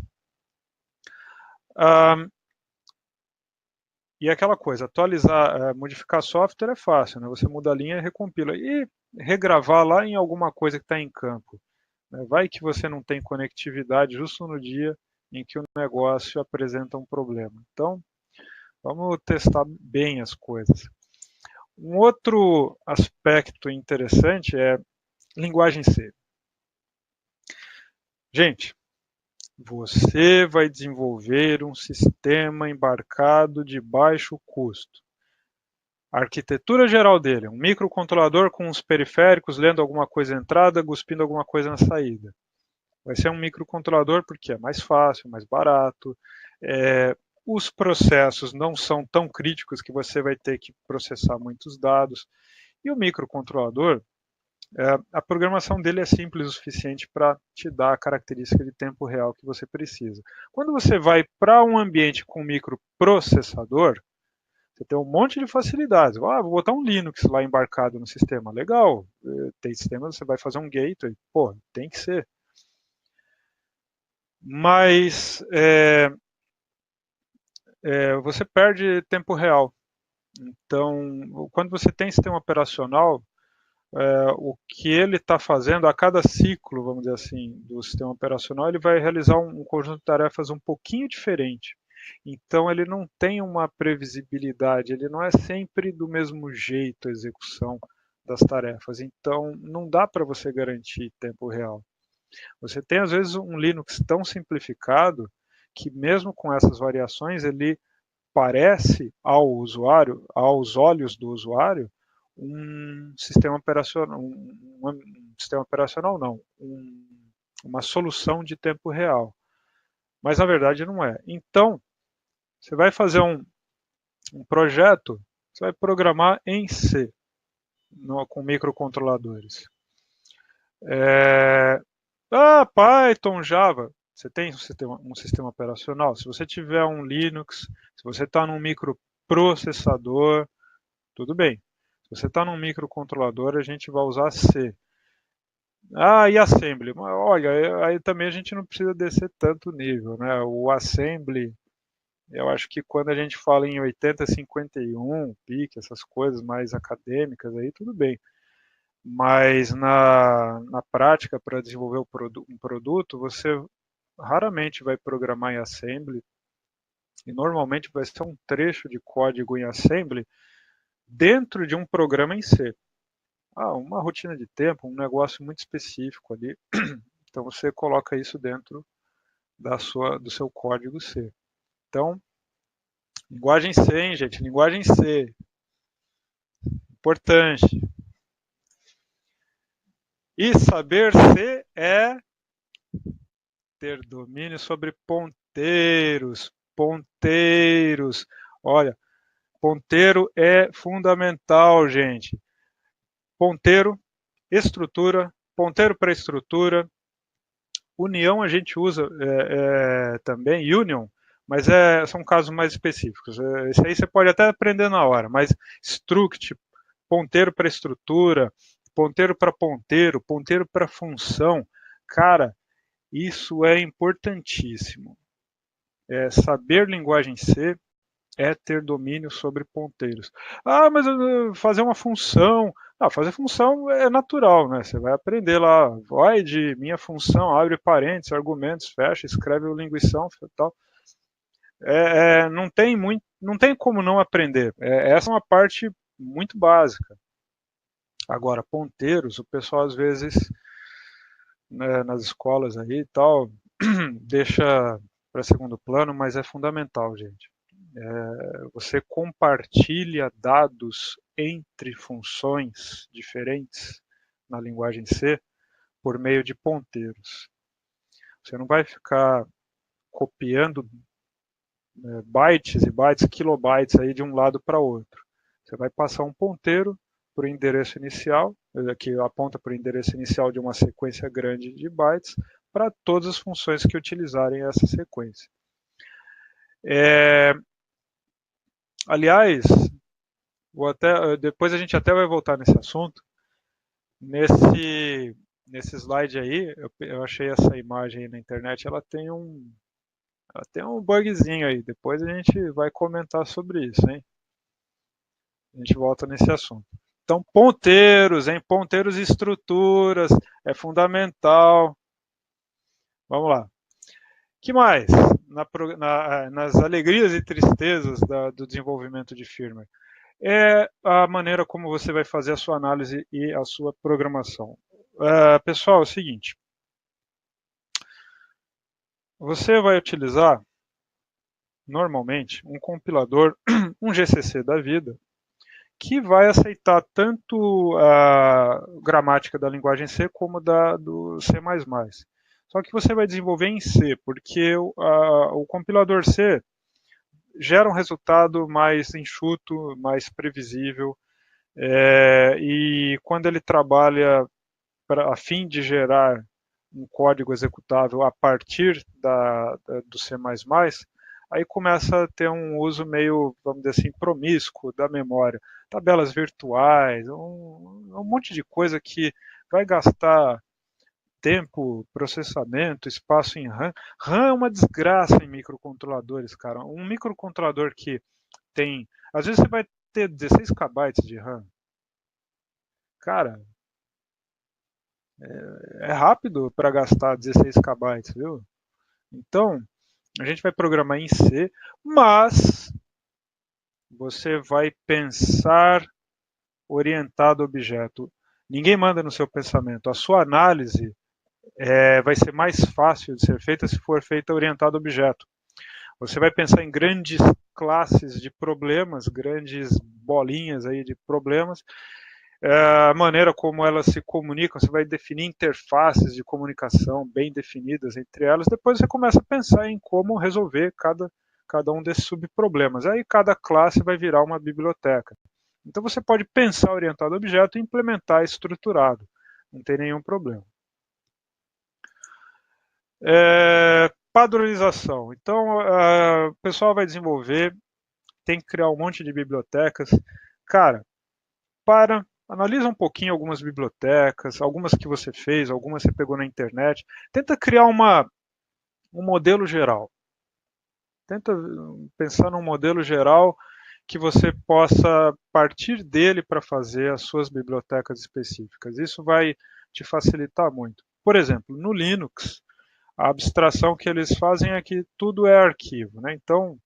E aquela coisa, atualizar, modificar software é fácil, né? Você muda a linha e recompila. E regravar lá em alguma coisa que está em campo. Né? Vai que você não tem conectividade justo no dia em que o negócio apresenta um problema. Então, vamos testar bem as coisas. Um outro aspecto interessante é linguagem C. Gente, você vai desenvolver um sistema embarcado de baixo custo. A arquitetura geral dele, um microcontrolador com os periféricos, lendo alguma coisa na entrada, cuspindo alguma coisa na saída. Vai ser um microcontrolador porque é mais fácil, mais barato. Os processos não são tão críticos que você vai ter que processar muitos dados. E o microcontrolador, a programação dele é simples o suficiente para te dar a característica de tempo real que você precisa. Quando você vai para um ambiente com microprocessador, você tem um monte de facilidades. Vou botar um Linux lá embarcado no sistema. Legal. Tem sistema, você vai fazer um gateway. Pô, tem que ser. Mas você perde tempo real. Então, quando você tem sistema operacional, o que ele está fazendo a cada ciclo, vamos dizer assim, do sistema operacional, ele vai realizar um conjunto de tarefas um pouquinho diferente. Então ele não tem uma previsibilidade, ele não é sempre do mesmo jeito a execução das tarefas. Então não dá para você garantir tempo real. Você tem às vezes um Linux tão simplificado que mesmo com essas variações ele parece ao usuário, aos olhos do usuário, um sistema operacional, um sistema operacional não, uma solução de tempo real. Mas na verdade não é. Então, você vai fazer um projeto, você vai programar em C, com microcontroladores. Python, Java. Você tem um sistema operacional. Se você tiver um Linux, se você está num microprocessador, tudo bem. Se você está num microcontrolador, a gente vai usar C. E Assembly. Olha, aí também a gente não precisa descer tanto nível, né? O Assembly, eu acho que quando a gente fala em 8051, PIC, essas coisas mais acadêmicas, aí tudo bem. Mas na prática, para desenvolver um produto, você raramente vai programar em Assembly, e normalmente vai ser um trecho de código em Assembly dentro de um programa em C. Uma rotina de tempo, um negócio muito específico ali. Então você coloca isso dentro do seu código C. Então, linguagem C, hein, gente? Linguagem C. Importante. E saber C é ter domínio sobre ponteiros. Ponteiros. Olha, ponteiro é fundamental, gente. Ponteiro, estrutura, ponteiro para estrutura. União a gente usa também, union, mas são casos mais específicos. Esse aí você pode até aprender na hora, mas struct, ponteiro para estrutura, ponteiro para ponteiro, ponteiro para função. Cara, isso é importantíssimo. Saber linguagem C é ter domínio sobre ponteiros. Mas fazer uma função. Fazer função é natural, né? Você vai aprender lá, void, minha função, abre parênteses, argumentos, fecha, escreve o linguição e tal. Não tem como não aprender. Essa é uma parte muito básica. Agora, ponteiros, o pessoal às vezes, né, nas escolas aí e tal, deixa para segundo plano, mas é fundamental, gente. Você compartilha dados entre funções diferentes na linguagem C por meio de ponteiros. Você não vai ficar copiando bytes e bytes, kilobytes aí de um lado para outro. Você vai passar um ponteiro para o endereço inicial, que aponta para o endereço inicial de uma sequência grande de bytes, para todas as funções que utilizarem essa sequência. Aliás, depois a gente até vai voltar nesse assunto. Nesse nesse slide aí, eu achei essa imagem aí na internet, ela tem um bugzinho aí. Depois a gente vai comentar sobre isso, hein? A gente volta nesse assunto. Então, ponteiros, hein? Ponteiros e estruturas é fundamental. Vamos lá. Que mais? Nas alegrias e tristezas do desenvolvimento de firmware. É a maneira como você vai fazer a sua análise e a sua programação. Pessoal, é o seguinte. Você vai utilizar, normalmente, um compilador, um GCC da vida, que vai aceitar tanto a gramática da linguagem C como do C++. Só que você vai desenvolver em C, porque o compilador C gera um resultado mais enxuto, mais previsível, e quando ele trabalha a fim de gerar um código executável a partir do C++, aí começa a ter um uso meio, vamos dizer assim, promíscuo da memória. Tabelas virtuais, um monte de coisa que vai gastar tempo, processamento, espaço em RAM. RAM é uma desgraça em microcontroladores, cara. Um microcontrolador que tem... Às vezes você vai ter 16 KB de RAM. Cara, é rápido para gastar 16 KB, viu? Então, a gente vai programar em C, mas você vai pensar orientado a objeto. Ninguém manda no seu pensamento. A sua análise vai ser mais fácil de ser feita se for feita orientada a objeto. Você vai pensar em grandes classes de problemas, grandes bolinhas aí de problemas, a maneira como elas se comunicam, você vai definir interfaces de comunicação bem definidas entre elas, depois você começa a pensar em como resolver cada um desses subproblemas. Aí cada classe vai virar uma biblioteca. Então você pode pensar orientado a objeto e implementar estruturado, não tem nenhum problema. Padronização. Então, o pessoal vai desenvolver, tem que criar um monte de bibliotecas. Cara, analisa um pouquinho algumas bibliotecas, algumas que você fez, algumas você pegou na internet. Tenta criar um modelo geral. Tenta pensar num modelo geral que você possa partir dele para fazer as suas bibliotecas específicas. Isso vai te facilitar muito. Por exemplo, no Linux, a abstração que eles fazem é que tudo é arquivo, né? Então,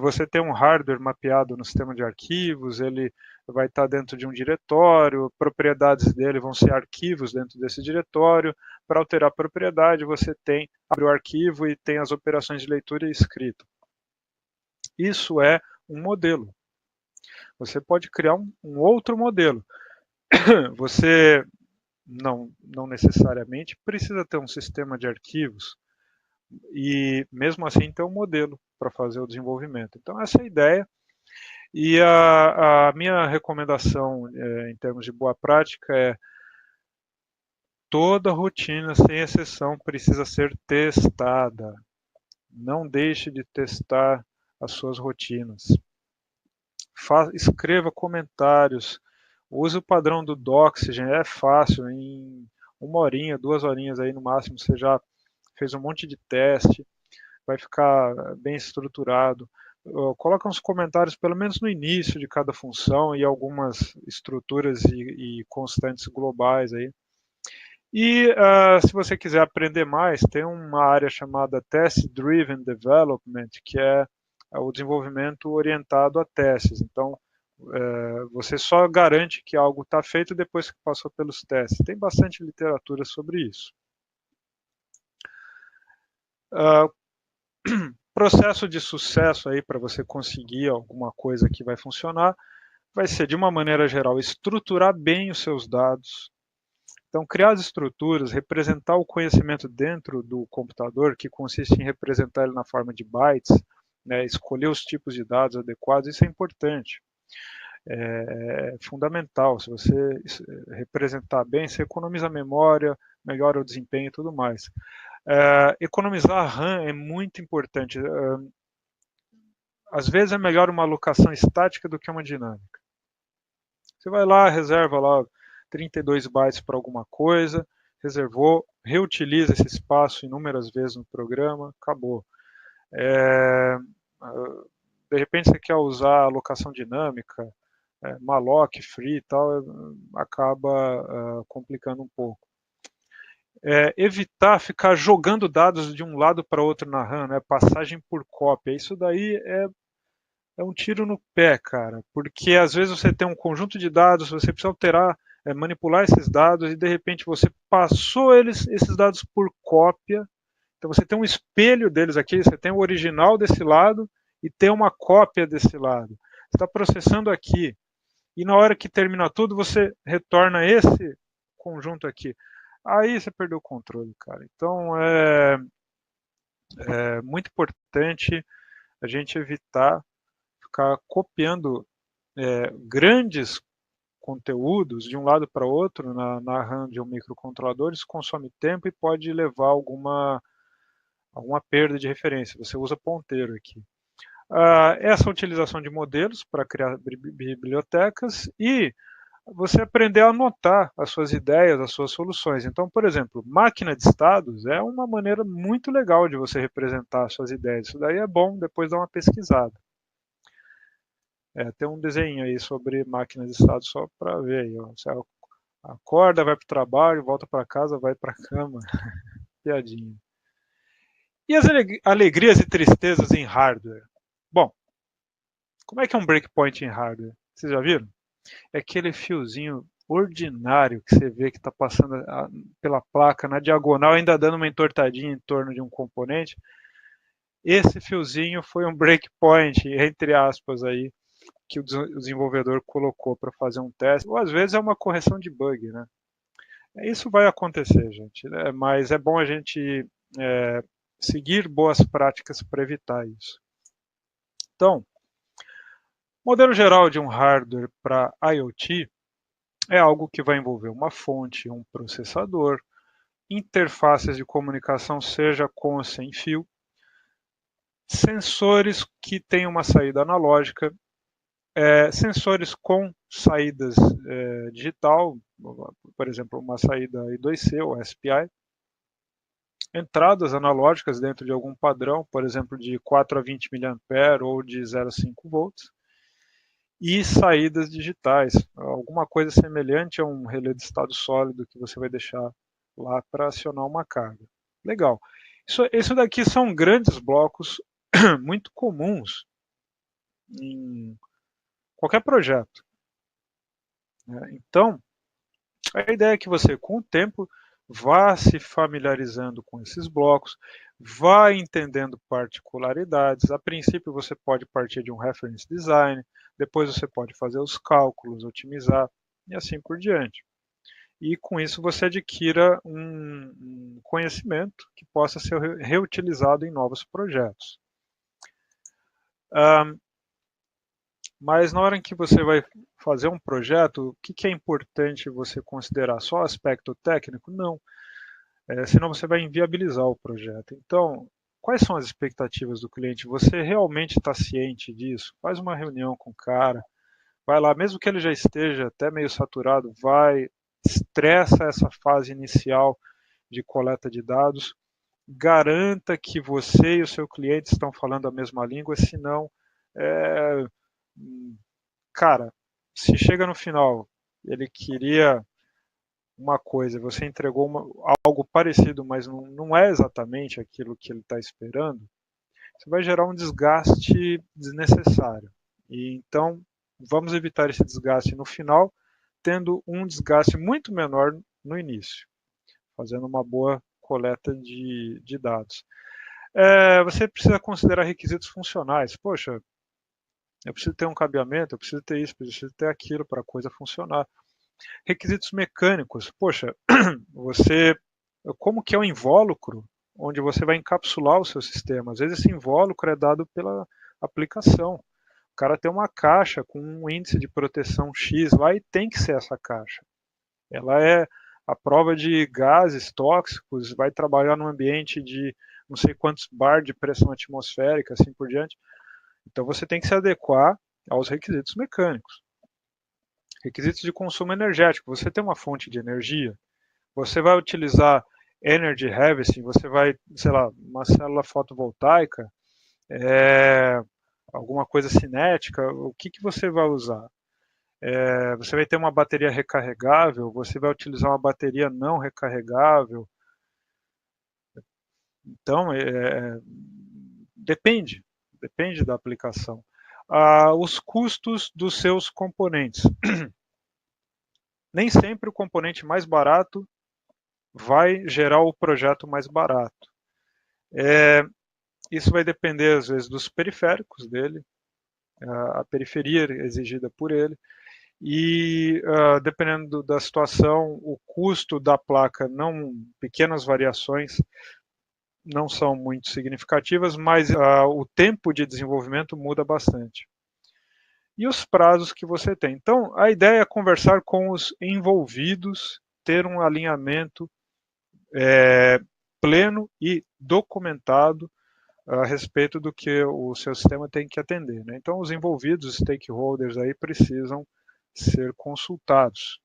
você tem um hardware mapeado no sistema de arquivos, ele vai estar dentro de um diretório, propriedades dele vão ser arquivos dentro desse diretório. Para alterar a propriedade, você abre o arquivo e tem as operações de leitura e escrita. Isso é um modelo. Você pode criar um outro modelo. Você não necessariamente precisa ter um sistema de arquivos e mesmo assim ter um modelo para fazer o desenvolvimento. Então essa é a ideia. E a minha recomendação em termos de boa prática é toda rotina, sem exceção, precisa ser testada. Não deixe de testar as suas rotinas. Escreva comentários. Use o padrão do Doxygen, é fácil, em 1 horinha, 2 horinhas aí no máximo, você já fez um monte de teste, vai ficar bem estruturado. Coloca uns comentários, pelo menos no início de cada função, e algumas estruturas e constantes globais aí. E se você quiser aprender mais, tem uma área chamada Test Driven Development, que é o desenvolvimento orientado a testes. Então, você só garante que algo está feito depois que passou pelos testes. Tem bastante literatura sobre isso. Processo de sucesso aí para você conseguir alguma coisa que vai funcionar vai ser, de uma maneira geral, estruturar bem os seus dados. Então, criar as estruturas, representar o conhecimento dentro do computador, que consiste em representar ele na forma de bytes, né, escolher os tipos de dados adequados, isso é importante. É fundamental. Se você representar bem, você economiza a memória, melhora o desempenho e tudo mais. Economizar RAM é muito importante. Às vezes é melhor uma alocação estática do que uma dinâmica. Você vai lá, reserva lá 32 bytes para alguma coisa, reservou, reutiliza esse espaço inúmeras vezes no programa, acabou. De repente você quer usar alocação dinâmica, malloc, free e tal, acaba complicando um pouco. Evitar ficar jogando dados de um lado para outro na RAM, né? Passagem por cópia. Isso daí é um tiro no pé, cara, porque às vezes você tem um conjunto de dados, você precisa alterar, manipular esses dados e de repente você passou esses dados por cópia. Então você tem um espelho deles aqui, você tem o original desse lado e tem uma cópia desse lado. Você está processando aqui e na hora que termina tudo você retorna esse conjunto aqui. Aí você perdeu o controle, cara. Então é muito importante a gente evitar ficar copiando grandes conteúdos de um lado para outro na RAM de um microcontrolador. Isso consome tempo e pode levar alguma perda de referência. Você usa ponteiro aqui. Essa utilização de modelos para criar bibliotecas e você aprender a anotar as suas ideias, as suas soluções. Então, por exemplo, máquina de estados é uma maneira muito legal de você representar as suas ideias. Isso daí é bom depois dar uma pesquisada. Tem um desenho aí sobre máquinas de estados só para ver aí. Ó. Você acorda, vai para o trabalho, volta para casa, vai para a cama. Piadinha. E as alegrias e tristezas em hardware? Bom, como é que é um breakpoint em hardware? Vocês já viram? É aquele fiozinho ordinário que você vê que está passando pela placa na diagonal, ainda dando uma entortadinha em torno de um componente. Esse fiozinho foi um breakpoint, entre aspas, aí, que o desenvolvedor colocou para fazer um teste. Ou às vezes é uma correção de bug, né? Isso vai acontecer, gente, né? Mas é bom a gente seguir boas práticas para evitar isso. Então, modelo geral de um hardware para IoT é algo que vai envolver uma fonte, um processador, interfaces de comunicação, seja com ou sem fio, sensores que têm uma saída analógica, sensores com saídas digital, por exemplo, uma saída I2C ou SPI, entradas analógicas dentro de algum padrão, por exemplo, de 4 a 20 mA ou de 0 a 5 volts, e saídas digitais, alguma coisa semelhante a um relé de estado sólido que você vai deixar lá para acionar uma carga. Legal. Isso daqui são grandes blocos muito comuns em qualquer projeto. Então, a ideia é que você, com o tempo, vá se familiarizando com esses blocos, vá entendendo particularidades. A princípio, você pode partir de um reference design, depois você pode fazer os cálculos, otimizar e assim por diante. E com isso você adquira um conhecimento que possa ser reutilizado em novos projetos. Mas na hora em que você vai fazer um projeto, o que é importante você considerar? Só o aspecto técnico? Não. Senão você vai inviabilizar o projeto. Então, quais são as expectativas do cliente? Você realmente está ciente disso? Faz uma reunião com o cara, vai lá, mesmo que ele já esteja até meio saturado, vai, estressa essa fase inicial de coleta de dados, garanta que você e o seu cliente estão falando a mesma língua, senão, cara, se chega no final, ele queria uma coisa, você entregou algo parecido, mas não é exatamente aquilo que ele está esperando, você vai gerar um desgaste desnecessário. E então, vamos evitar esse desgaste no final, tendo um desgaste muito menor no início, fazendo uma boa coleta de dados. Você precisa considerar requisitos funcionais. Poxa, eu preciso ter um cabeamento, eu preciso ter isso, eu preciso ter aquilo para a coisa funcionar. Requisitos mecânicos. Poxa, como que é o invólucro onde você vai encapsular o seu sistema? Às vezes esse invólucro é dado pela aplicação. O cara tem uma caixa com um índice de proteção X lá e tem que ser essa caixa. Ela é a prova de gases tóxicos, vai trabalhar num ambiente de não sei quantos bar de pressão atmosférica, assim por diante. Então você tem que se adequar aos requisitos mecânicos. Requisitos de consumo energético. Você tem uma fonte de energia, Você vai utilizar Energy Harvesting, você vai, sei lá, uma célula fotovoltaica, alguma coisa cinética, o que você vai usar? Você vai ter uma bateria recarregável, você vai utilizar uma bateria não recarregável. Então, depende da aplicação. Os custos dos seus componentes. Nem sempre o componente mais barato vai gerar o projeto mais barato. Isso vai depender, às vezes, dos periféricos dele, a periferia exigida por ele, e dependendo da situação, o custo da placa, pequenas variações não são muito significativas, mas o tempo de desenvolvimento muda bastante. E os prazos que você tem. Então, a ideia é conversar com os envolvidos, ter um alinhamento pleno e documentado a respeito do que o seu sistema tem que atender, né? Então, os envolvidos, os stakeholders aí precisam ser consultados.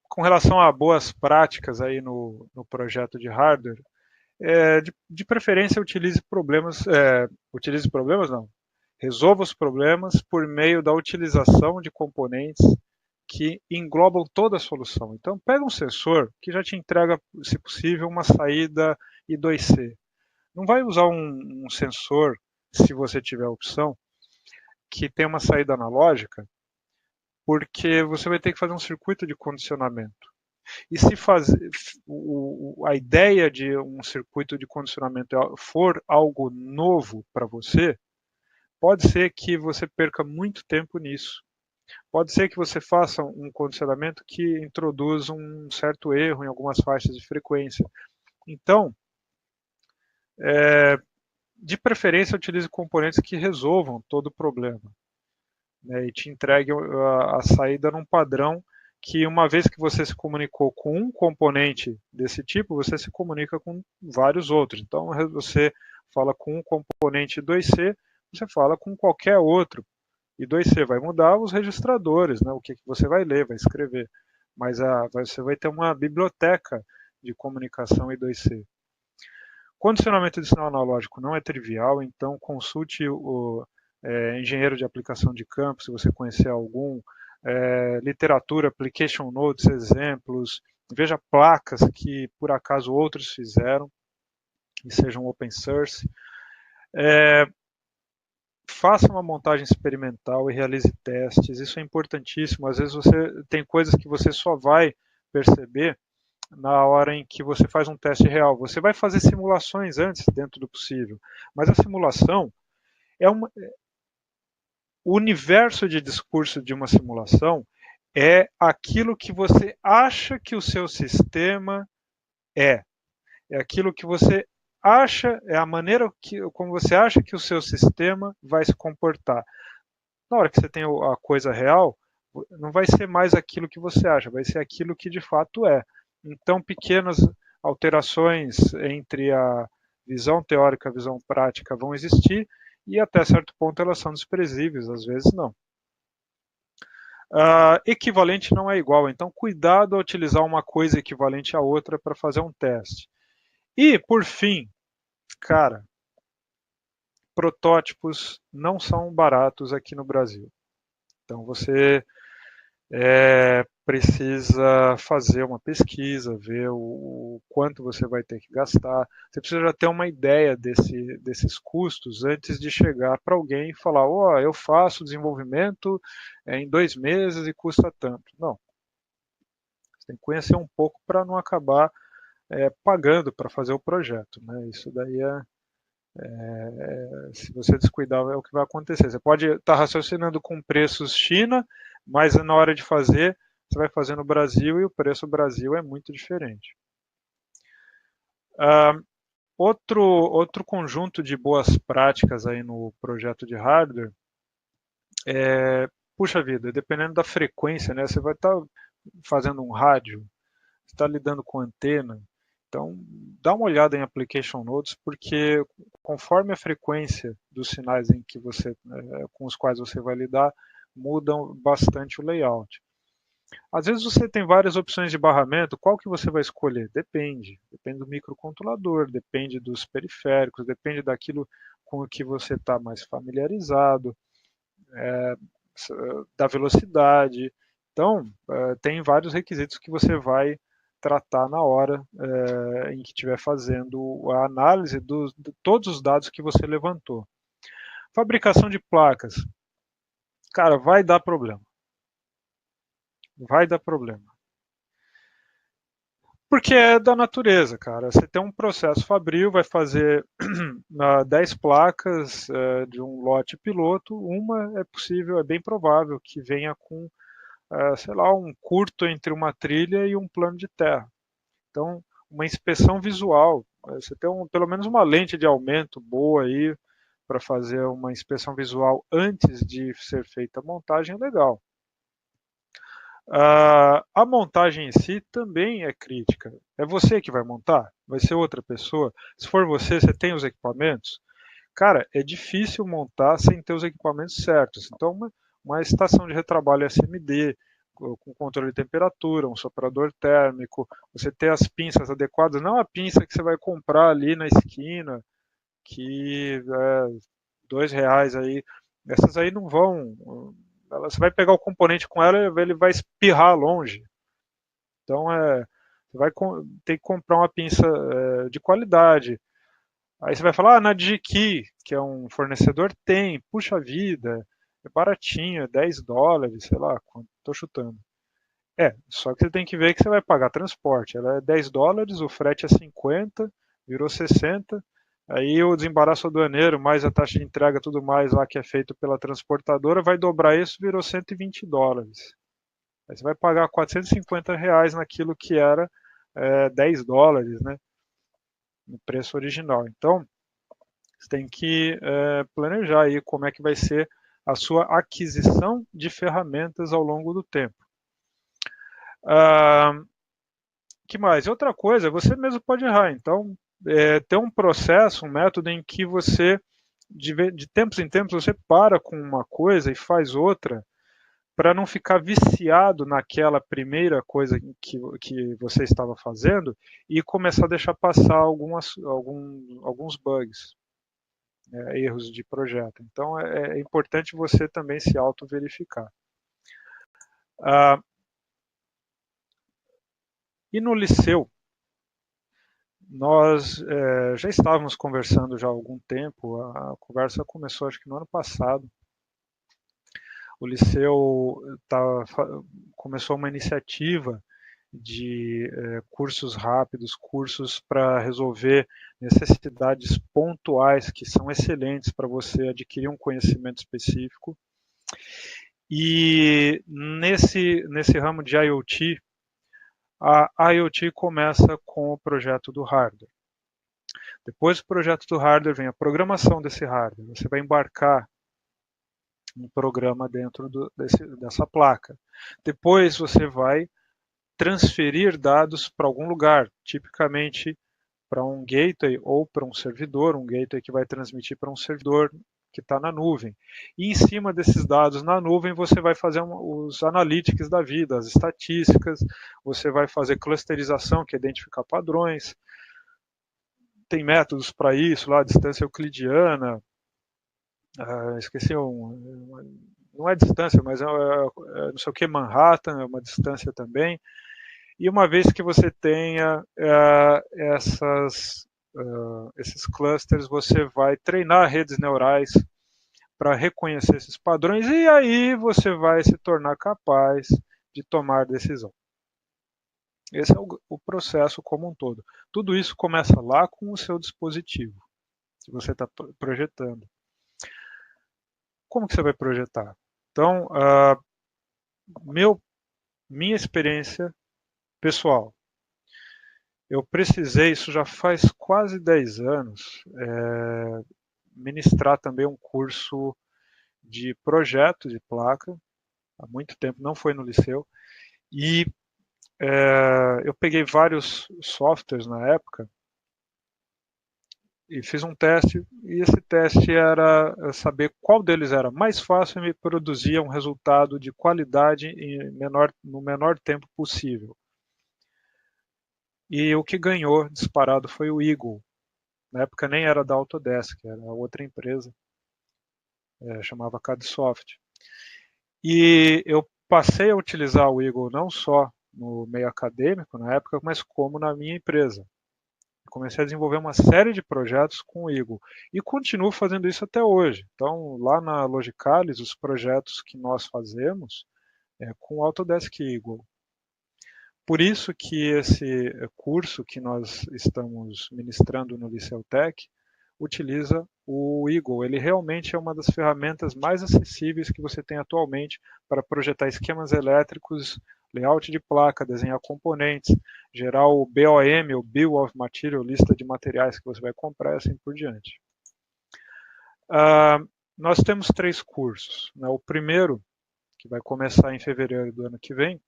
Com relação a boas práticas aí no projeto de hardware, de preferência utilize problemas não, resolva os problemas por meio da utilização de componentes que englobam toda a solução. Então, pega um sensor que já te entrega, se possível, uma saída I2C. Não vai usar um sensor, se você tiver a opção, que tem uma saída analógica, porque você vai ter que fazer um circuito de condicionamento. E se a ideia de um circuito de condicionamento for algo novo para você, pode ser que você perca muito tempo nisso. Pode ser que você faça um condicionamento que introduza um certo erro em algumas faixas de frequência. Então, de preferência, utilize componentes que resolvam todo o problema, né, e te entreguem a saída num padrão que, uma vez que você se comunicou com um componente desse tipo, você se comunica com vários outros. Então, você fala com um componente 2C, você fala com qualquer outro. E 2C vai mudar os registradores, né, o que você vai ler, vai escrever. Mas você vai ter uma biblioteca de comunicação I2C. Condicionamento de sinal analógico não é trivial, então consulte o engenheiro de aplicação de campo, se você conhecer algum, literatura, application notes, exemplos, veja placas que por acaso outros fizeram e sejam open source. Faça uma montagem experimental e realize testes, isso é importantíssimo. Às vezes você tem coisas que você só vai perceber na hora em que você faz um teste real. Você vai fazer simulações antes, dentro do possível, mas a simulação o universo de discurso de uma simulação é aquilo que você acha que o seu sistema é aquilo que você acha, é a maneira como você acha que o seu sistema vai se comportar. Na hora que você tem a coisa real, não vai ser mais aquilo que você acha, vai ser aquilo que de fato é. Então, pequenas alterações entre a visão teórica e a visão prática vão existir, e até certo ponto elas são desprezíveis, às vezes não. Equivalente não é igual, então cuidado ao utilizar uma coisa equivalente à outra para fazer um teste. E, por fim, cara, protótipos não são baratos aqui no Brasil. Então você precisa fazer uma pesquisa, ver o quanto você vai ter que gastar. Você precisa já ter uma ideia desses custos antes de chegar para alguém e falar: ó, eu faço desenvolvimento em 2 meses e custa tanto. Não. Você tem que conhecer um pouco para não acabar pagando para fazer o projeto, né? Isso daí se você descuidar é o que vai acontecer. Você pode estar raciocinando com preços China, mas na hora de fazer, você vai fazer no Brasil e o preço Brasil é muito diferente. Outro conjunto de boas práticas aí no projeto de hardware puxa vida, dependendo da frequência, né? Você vai estar fazendo um rádio, você está lidando com antena, então dá uma olhada em application notes, porque conforme a frequência dos sinais em que com os quais você vai lidar, mudam bastante o layout. Às vezes você tem várias opções de barramento, qual que você vai escolher? Depende. Depende do microcontrolador, depende dos periféricos, depende daquilo com o que você está mais familiarizado, da velocidade. Então, tem vários requisitos que você vai tratar na hora em que estiver fazendo a análise de todos os dados que você levantou. Fabricação de placas. Cara, vai dar problema. Vai dar problema. Porque é da natureza, cara. Você tem um processo fabril, vai fazer 10 placas de um lote piloto, uma é possível, é bem provável que venha com, sei lá, um curto entre uma trilha e um plano de terra. Então, uma inspeção visual, você tem pelo menos uma lente de aumento boa aí para fazer uma inspeção visual antes de ser feita a montagem, é legal. A montagem em si também é crítica. É você que vai montar? Vai ser outra pessoa? Se for você, você tem os equipamentos? Cara, é difícil montar sem ter os equipamentos certos. Então, uma estação de retrabalho SMD, com controle de temperatura, um soprador térmico, você ter as pinças adequadas, não a pinça que você vai comprar ali na esquina, que é R$ 2 aí. Essas aí não vão. Você vai pegar o componente com ela, ele vai espirrar longe. Então você vai ter que comprar uma pinça de qualidade. Aí você vai falar, na DigiKey, que é um fornecedor, tem. Puxa vida, é baratinho, é US$ 10, sei lá, estou chutando. Só que você tem que ver que você vai pagar transporte. Ela é US$ 10, o frete é 50, virou 60. Aí o desembaraço aduaneiro, mais a taxa de entrega, tudo mais lá que é feito pela transportadora, vai dobrar isso, virou US$ 120. Aí você vai pagar R$ 450 naquilo que era US$ 10, né? No preço original. Então, você tem que planejar aí como é que vai ser a sua aquisição de ferramentas ao longo do tempo. Que mais? Outra coisa, você mesmo pode errar. Então, ter um processo, um método em que você, de tempos em tempos, você para com uma coisa e faz outra, para não ficar viciado naquela primeira coisa que você estava fazendo e começar a deixar passar alguns bugs, erros de projeto. Então, é importante você também se auto-verificar. E no liceu, nós já estávamos conversando já há algum tempo, a conversa começou acho que no ano passado. O liceu começou uma iniciativa de cursos rápidos, cursos para resolver necessidades pontuais que são excelentes para você adquirir um conhecimento específico. E nesse ramo de IoT, a IoT começa com o projeto do hardware. Depois do projeto do hardware vem a programação desse hardware. Você vai embarcar um programa dentro dessa placa. Depois você vai transferir dados para algum lugar, tipicamente para um gateway ou para um servidor, um gateway que vai transmitir para um servidor que está na nuvem. E em cima desses dados na nuvem, você vai fazer os analytics da vida, as estatísticas, você vai fazer clusterização, que é identificar padrões. Tem métodos para isso, lá, distância euclidiana, esqueci não é distância, mas não sei o que, Manhattan, é uma distância também. E uma vez que você tenha esses clusters, você vai treinar redes neurais para reconhecer esses padrões e aí você vai se tornar capaz de tomar decisão. Esse é o processo como um todo. Tudo isso começa lá com o seu dispositivo, que você está projetando. Como que você vai projetar? Então, minha experiência pessoal, eu precisei, isso já faz quase 10 anos, ministrar também um curso de projeto de placa, há muito tempo, não foi no liceu, e eu peguei vários softwares na época e fiz um teste, e esse teste era saber qual deles era mais fácil e me produzia um resultado de qualidade no menor tempo possível. E o que ganhou disparado foi o Eagle. Na época nem era da Autodesk, era outra empresa, chamava CADSoft. E eu passei a utilizar o Eagle não só no meio acadêmico na época, mas como na minha empresa. Comecei a desenvolver uma série de projetos com o Eagle e continuo fazendo isso até hoje. Então, lá na Logicalis, os projetos que nós fazemos é com o Autodesk Eagle. Por isso que esse curso que nós estamos ministrando no Liceu Tech utiliza o Eagle. Ele realmente é uma das ferramentas mais acessíveis que você tem atualmente para projetar esquemas elétricos, layout de placa, desenhar componentes, gerar o BOM, o Bill of Material, lista de materiais que você vai comprar e assim por diante. Nós temos 3 cursos. Né? O primeiro, que vai começar em fevereiro do ano que vem,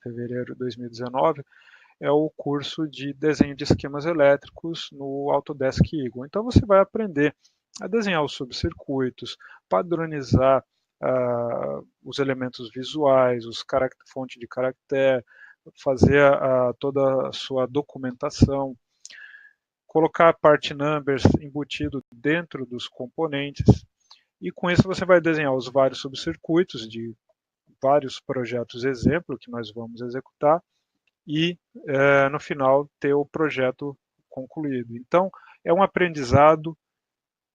fevereiro de 2019, é o curso de desenho de esquemas elétricos no Autodesk Eagle. Então você vai aprender a desenhar os subcircuitos, padronizar os elementos visuais, fonte de caractere, fazer toda a sua documentação, colocar part numbers embutido dentro dos componentes, e com isso você vai desenhar os vários subcircuitos de vários projetos exemplo que nós vamos executar, e no final ter o projeto concluído. Então, é um aprendizado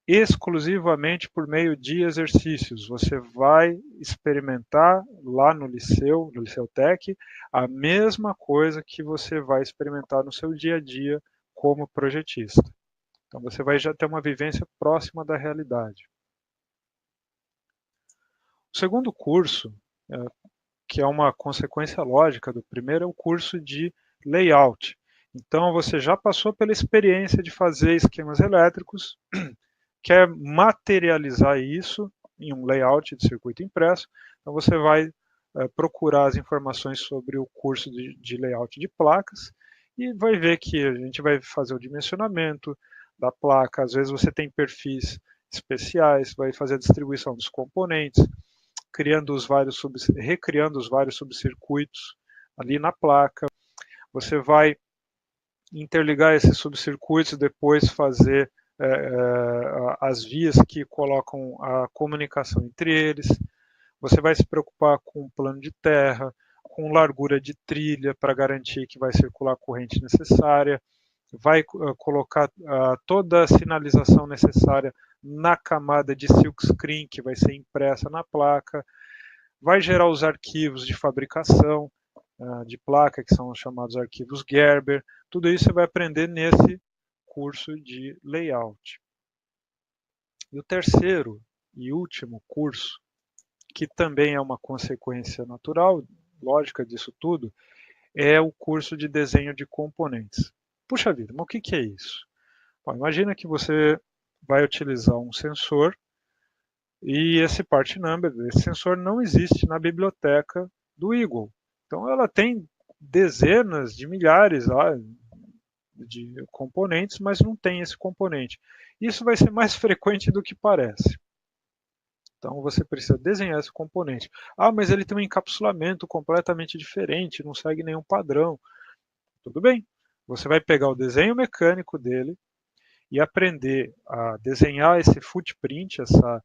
exclusivamente por meio de exercícios. Você vai experimentar lá no Liceu Tech, a mesma coisa que você vai experimentar no seu dia a dia como projetista. Então, você vai já ter uma vivência próxima da realidade. O segundo curso, que é uma consequência lógica do primeiro, é o curso de layout. Então, você já passou pela experiência de fazer esquemas elétricos, quer materializar isso em um layout de circuito impresso, então você vai procurar as informações sobre o curso de layout de placas e vai ver que a gente vai fazer o dimensionamento da placa, às vezes você tem perfis especiais, vai fazer a distribuição dos componentes, recriando os vários subcircuitos ali na placa. Você vai interligar esses subcircuitos e depois fazer as vias que colocam a comunicação entre eles. Você vai se preocupar com o plano de terra, com largura de trilha para garantir que vai circular a corrente necessária, vai colocar toda a sinalização necessária na camada de silkscreen que vai ser impressa na placa, vai gerar os arquivos de fabricação de placa, que são chamados arquivos Gerber. Tudo isso você vai aprender nesse curso de layout. E o terceiro e último curso, que também é uma consequência natural, lógica disso tudo, é o curso de desenho de componentes. Puxa vida, mas o que é isso? Bom, imagina que você vai utilizar um sensor e esse part number, esse sensor não existe na biblioteca do Eagle. Então ela tem dezenas de milhares de componentes, mas não tem esse componente. Isso vai ser mais frequente do que parece. Então você precisa desenhar esse componente. Ah, mas ele tem um encapsulamento completamente diferente, não segue nenhum padrão. Tudo bem. Você vai pegar o desenho mecânico dele e aprender a desenhar esse footprint, essa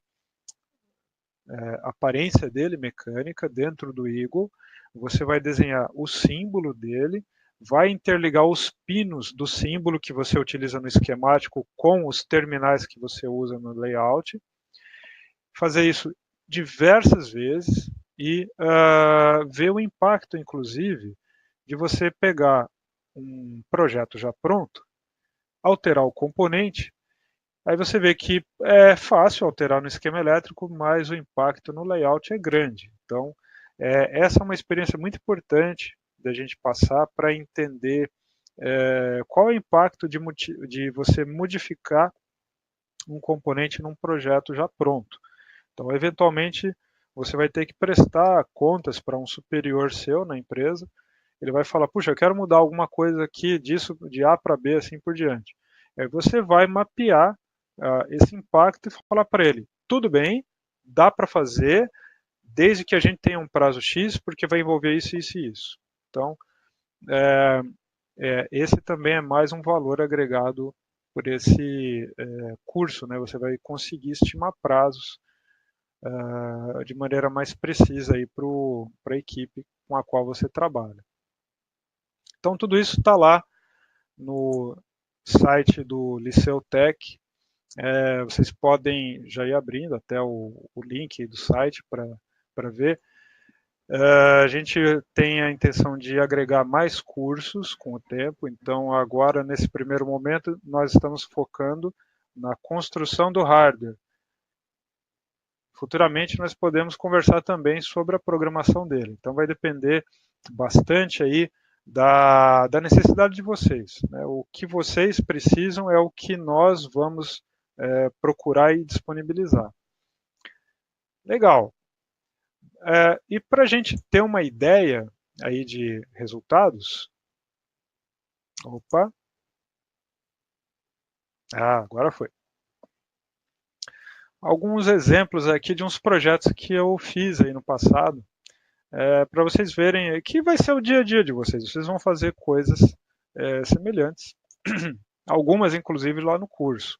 aparência dele mecânica dentro do Eagle. Você vai desenhar o símbolo dele, vai interligar os pinos do símbolo que você utiliza no esquemático com os terminais que você usa no layout. Fazer isso diversas vezes e ver o impacto, inclusive, de você pegar um projeto já pronto, alterar o componente, aí você vê que é fácil alterar no esquema elétrico, mas o impacto no layout é grande. Então, essa é uma experiência muito importante da gente passar para entender qual é o impacto de você modificar um componente num projeto já pronto. Então, eventualmente, você vai ter que prestar contas para um superior seu na empresa. Ele vai falar, puxa, eu quero mudar alguma coisa aqui disso de A para B, assim por diante. Você vai mapear esse impacto e falar para ele, tudo bem, dá para fazer, desde que a gente tenha um prazo X, porque vai envolver isso, isso e isso. Então, esse também é mais um valor agregado por esse curso, né? Você vai conseguir estimar prazos de maneira mais precisa para a equipe com a qual você trabalha. Então, tudo isso está lá no site do Liceu Tech. Vocês podem já ir abrindo até o link do site para ver. A gente tem a intenção de agregar mais cursos com o tempo, então agora, nesse primeiro momento, nós estamos focando na construção do hardware. Futuramente nós podemos conversar também sobre a programação dele, então vai depender bastante aí da necessidade de vocês, né? O que vocês precisam é o que nós vamos procurar e disponibilizar. Legal. E para a gente ter uma ideia aí de resultados, opa, agora foi. Alguns exemplos aqui de uns projetos que eu fiz aí no passado, para vocês verem que vai ser o dia a dia de vocês. Vocês vão fazer coisas semelhantes, algumas inclusive lá no curso.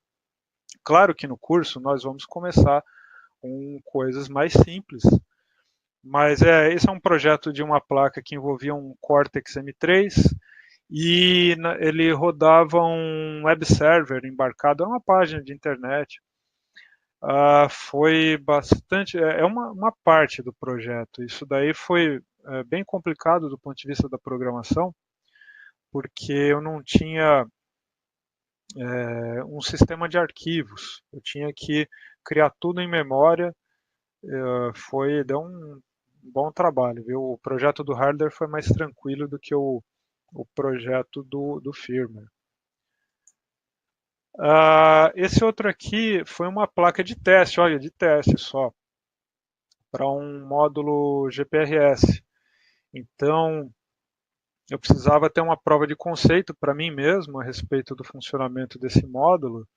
Claro que no curso nós vamos começar com coisas mais simples, mas esse é um projeto de uma placa que envolvia um Cortex M3 e ele rodava um web server embarcado, é uma página de internet. Foi bastante, uma parte do projeto. Isso daí foi bem complicado do ponto de vista da programação, porque eu não tinha um sistema de arquivos. Eu tinha que criar tudo em memória. Deu um bom trabalho, viu? O projeto do hardware foi mais tranquilo do que o projeto do firmware. Esse outro aqui foi uma placa de teste, olha, de teste só, para um módulo GPRS. Então, eu precisava ter uma prova de conceito para mim mesmo a respeito do funcionamento desse módulo.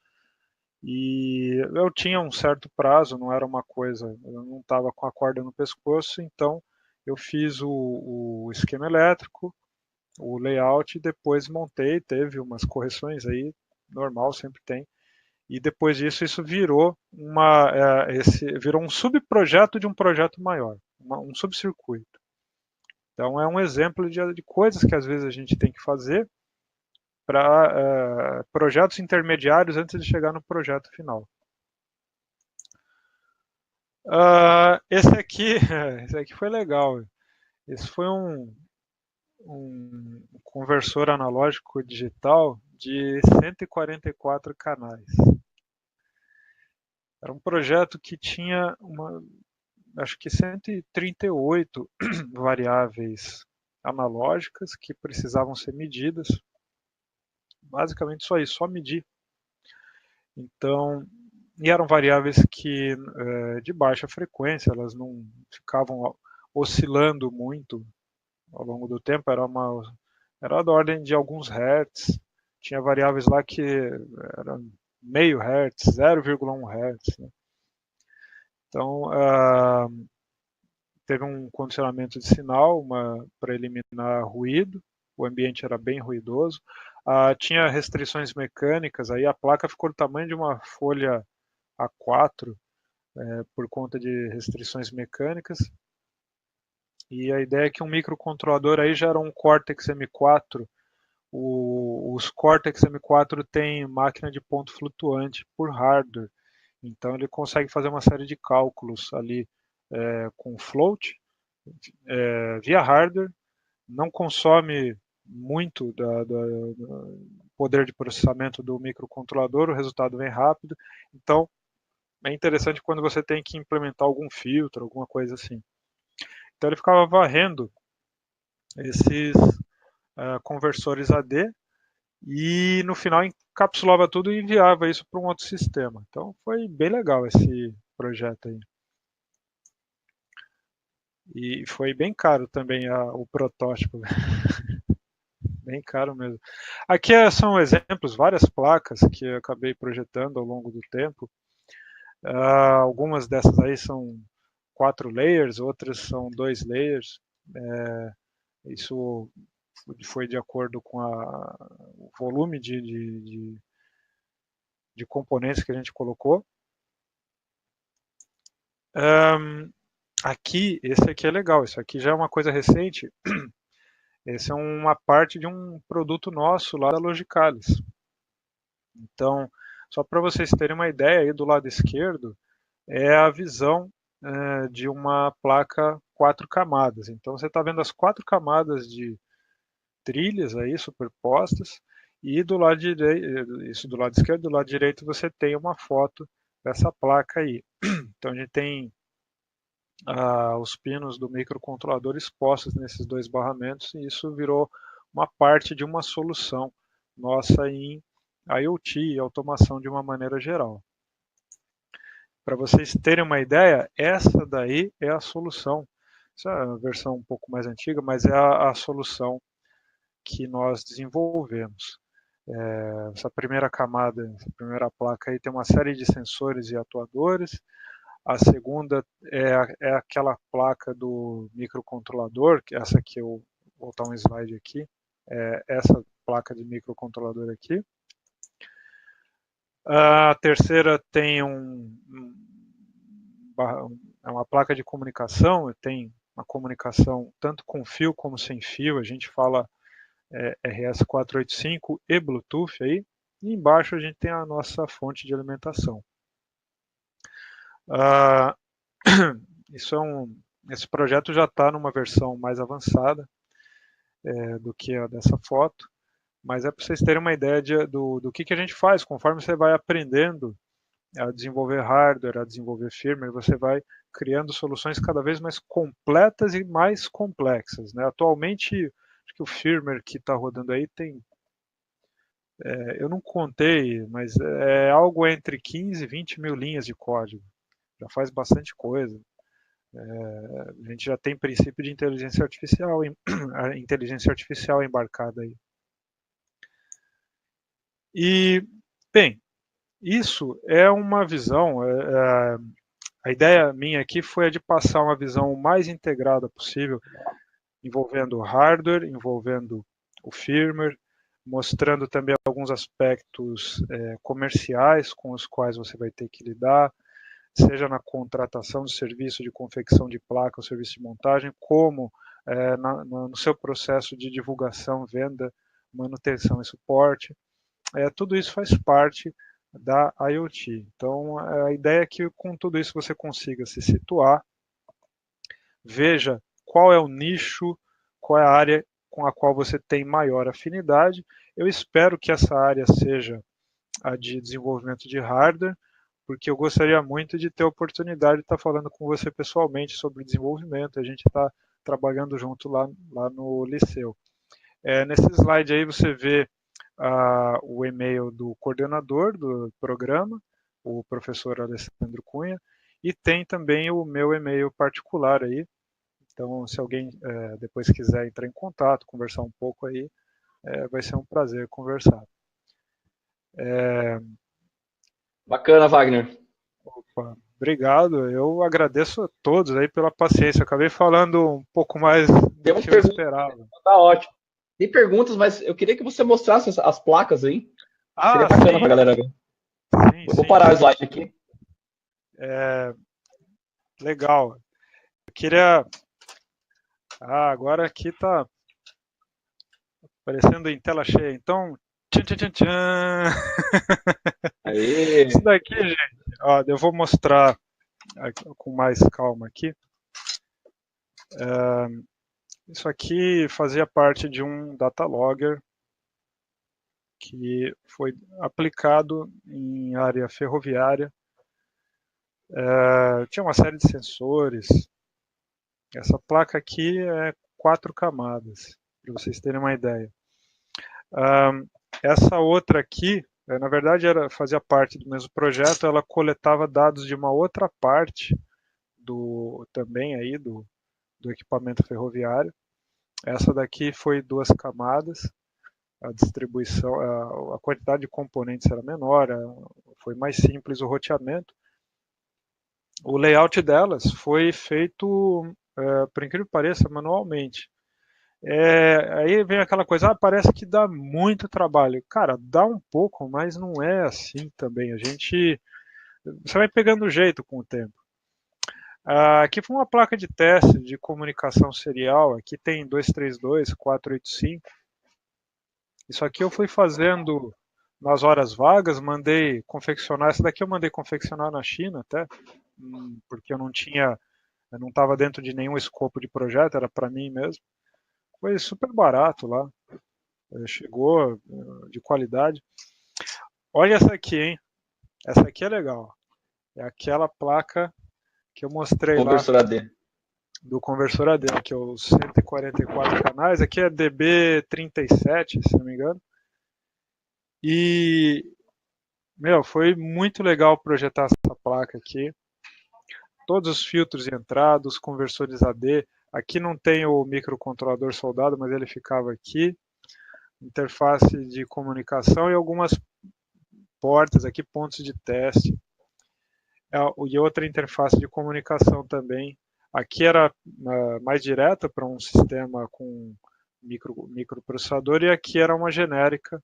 E eu tinha um certo prazo, não era uma coisa, eu não estava com a corda no pescoço, então eu fiz o esquema elétrico, o layout e depois montei, teve umas correções aí, normal, sempre tem. E depois disso, isso virou virou um subprojeto de um projeto maior, um subcircuito. Então é um exemplo de coisas que às vezes a gente tem que fazer para projetos intermediários antes de chegar no projeto final. Esse aqui foi legal. Esse foi um conversor analógico digital de 144 canais. Era um projeto que tinha acho que 138 variáveis analógicas que precisavam ser medidas. Basicamente só isso, só medir. Então, e eram variáveis que de baixa frequência, elas não ficavam oscilando muito ao longo do tempo, era da ordem de alguns hertz. Tinha variáveis lá que eram meio hertz, 0,1 hertz. Né? Então, teve um condicionamento de sinal para eliminar ruído, o ambiente era bem ruidoso. Tinha restrições mecânicas, aí a placa ficou do tamanho de uma folha A4 por conta de restrições mecânicas. E a ideia é que um microcontrolador aí já era um Cortex M4. Os Cortex M4 tem máquina de ponto flutuante por hardware. Então ele consegue fazer uma série de cálculos ali com float via hardware. Não consome muito do poder de processamento do microcontrolador, o resultado vem rápido. Então é interessante quando você tem que implementar algum filtro, alguma coisa assim. Então ele ficava varrendo esses conversores AD e no final encapsulava tudo e enviava isso para um outro sistema. Então foi bem legal esse projeto aí. E foi bem caro também o protótipo. bem caro mesmo. Aqui são exemplos, várias placas que eu acabei projetando ao longo do tempo. Algumas dessas aí são 4 layers, outras são 2 layers. Isso foi de acordo com o volume de componentes que a gente colocou. Aqui, esse aqui é legal, isso aqui já é uma coisa recente. Essa é uma parte de um produto nosso lá da Logicalis. Então, só para vocês terem uma ideia, aí do lado esquerdo é a visão de uma placa 4 camadas. Então, você está vendo as 4 camadas de trilhas aí superpostas, e do lado direito, isso do lado esquerdo, do lado direito você tem uma foto dessa placa aí. Então, a gente tem os pinos do microcontrolador expostos nesses 2 barramentos, e isso virou uma parte de uma solução nossa em IoT e automação de uma maneira geral. Para vocês terem uma ideia, essa daí é a solução. Essa é a versão um pouco mais antiga, mas é a solução que nós desenvolvemos. Essa primeira camada, essa primeira placa aí tem uma série de sensores e atuadores. A segunda é aquela placa do microcontrolador, que essa aqui eu vou voltar um slide aqui, essa placa de microcontrolador aqui. A terceira tem uma placa de comunicação, tem uma comunicação tanto com fio como sem fio, a gente fala RS485 e Bluetooth aí, e embaixo a gente tem a nossa fonte de alimentação. Esse projeto já está numa versão mais avançada do que a dessa foto, mas é para vocês terem uma ideia do que a gente faz. Conforme você vai aprendendo a desenvolver hardware, a desenvolver firmware, você vai criando soluções cada vez mais completas e mais complexas, né? Atualmente, acho que o firmware que está rodando aí tem, eu não contei, mas é algo entre 15 e 20 mil linhas de código. Já faz bastante coisa. A gente já tem princípio de inteligência artificial embarcada aí. E, bem, isso é uma visão, a ideia minha aqui foi a de passar uma visão o mais integrada possível, envolvendo o hardware, envolvendo o firmware, mostrando também alguns aspectos comerciais com os quais você vai ter que lidar, seja na contratação de serviço de confecção de placa ou serviço de montagem, como no seu processo de divulgação, venda, manutenção e suporte. Tudo isso faz parte da IoT. Então, a ideia é que com tudo isso você consiga se situar, veja qual é o nicho, qual é a área com a qual você tem maior afinidade. Eu espero que essa área seja a de desenvolvimento de hardware, porque eu gostaria muito de ter a oportunidade de estar falando com você pessoalmente sobre desenvolvimento. A gente está trabalhando junto lá no Liceu. Nesse slide aí você vê o e-mail do coordenador do programa, o professor Alessandro Cunha, e tem também o meu e-mail particular aí. Então, se alguém depois quiser entrar em contato, conversar um pouco aí, vai ser um prazer conversar. Bacana, Wagner. Opa, obrigado. Eu agradeço a todos aí pela paciência. Eu acabei falando um pouco mais do que eu esperava. Tá ótimo. Tem perguntas, mas eu queria que você mostrasse as placas aí. Seria bacana para a galera ver. Eu vou parar o slide aqui. Legal. Eu queria... agora aqui tá aparecendo em tela cheia. Então, tchan, tchan, tchan, tchan. Isso daqui, gente, eu vou mostrar com mais calma aqui. Isso aqui fazia parte de um data logger que foi aplicado em área ferroviária. Tinha uma série de sensores. Essa placa aqui é 4 camadas, para vocês terem uma ideia. Essa outra aqui, na verdade, fazia parte do mesmo projeto, ela coletava dados de uma outra parte também aí do equipamento ferroviário. Essa daqui foi 2 camadas. a distribuição, a quantidade de componentes era menor, foi mais simples o roteamento. O layout delas foi feito, por incrível que pareça, manualmente. Aí vem aquela coisa, parece que dá muito trabalho. Cara, dá um pouco, mas não é assim também. Você vai pegando o jeito com o tempo. Aqui foi uma placa de teste de comunicação serial. Aqui tem 232, 485. Isso aqui eu fui fazendo nas horas vagas, mandei confeccionar. Essa daqui eu mandei confeccionar na China até, porque eu não estava dentro de nenhum escopo de projeto, era para mim mesmo. Foi super barato lá, chegou de qualidade. Olha essa aqui, hein? Essa aqui é legal. É aquela placa que eu mostrei Conversor lá AD. do conversor AD, que é os 144 canais. Aqui é DB37, se não me engano. E, foi muito legal projetar essa placa aqui. Todos os filtros de entrada, os conversores AD. Aqui não tem o microcontrolador soldado, mas ele ficava aqui. Interface de comunicação e algumas portas aqui, pontos de teste. E outra interface de comunicação também. Aqui era mais direta para um sistema com microprocessador e aqui era uma genérica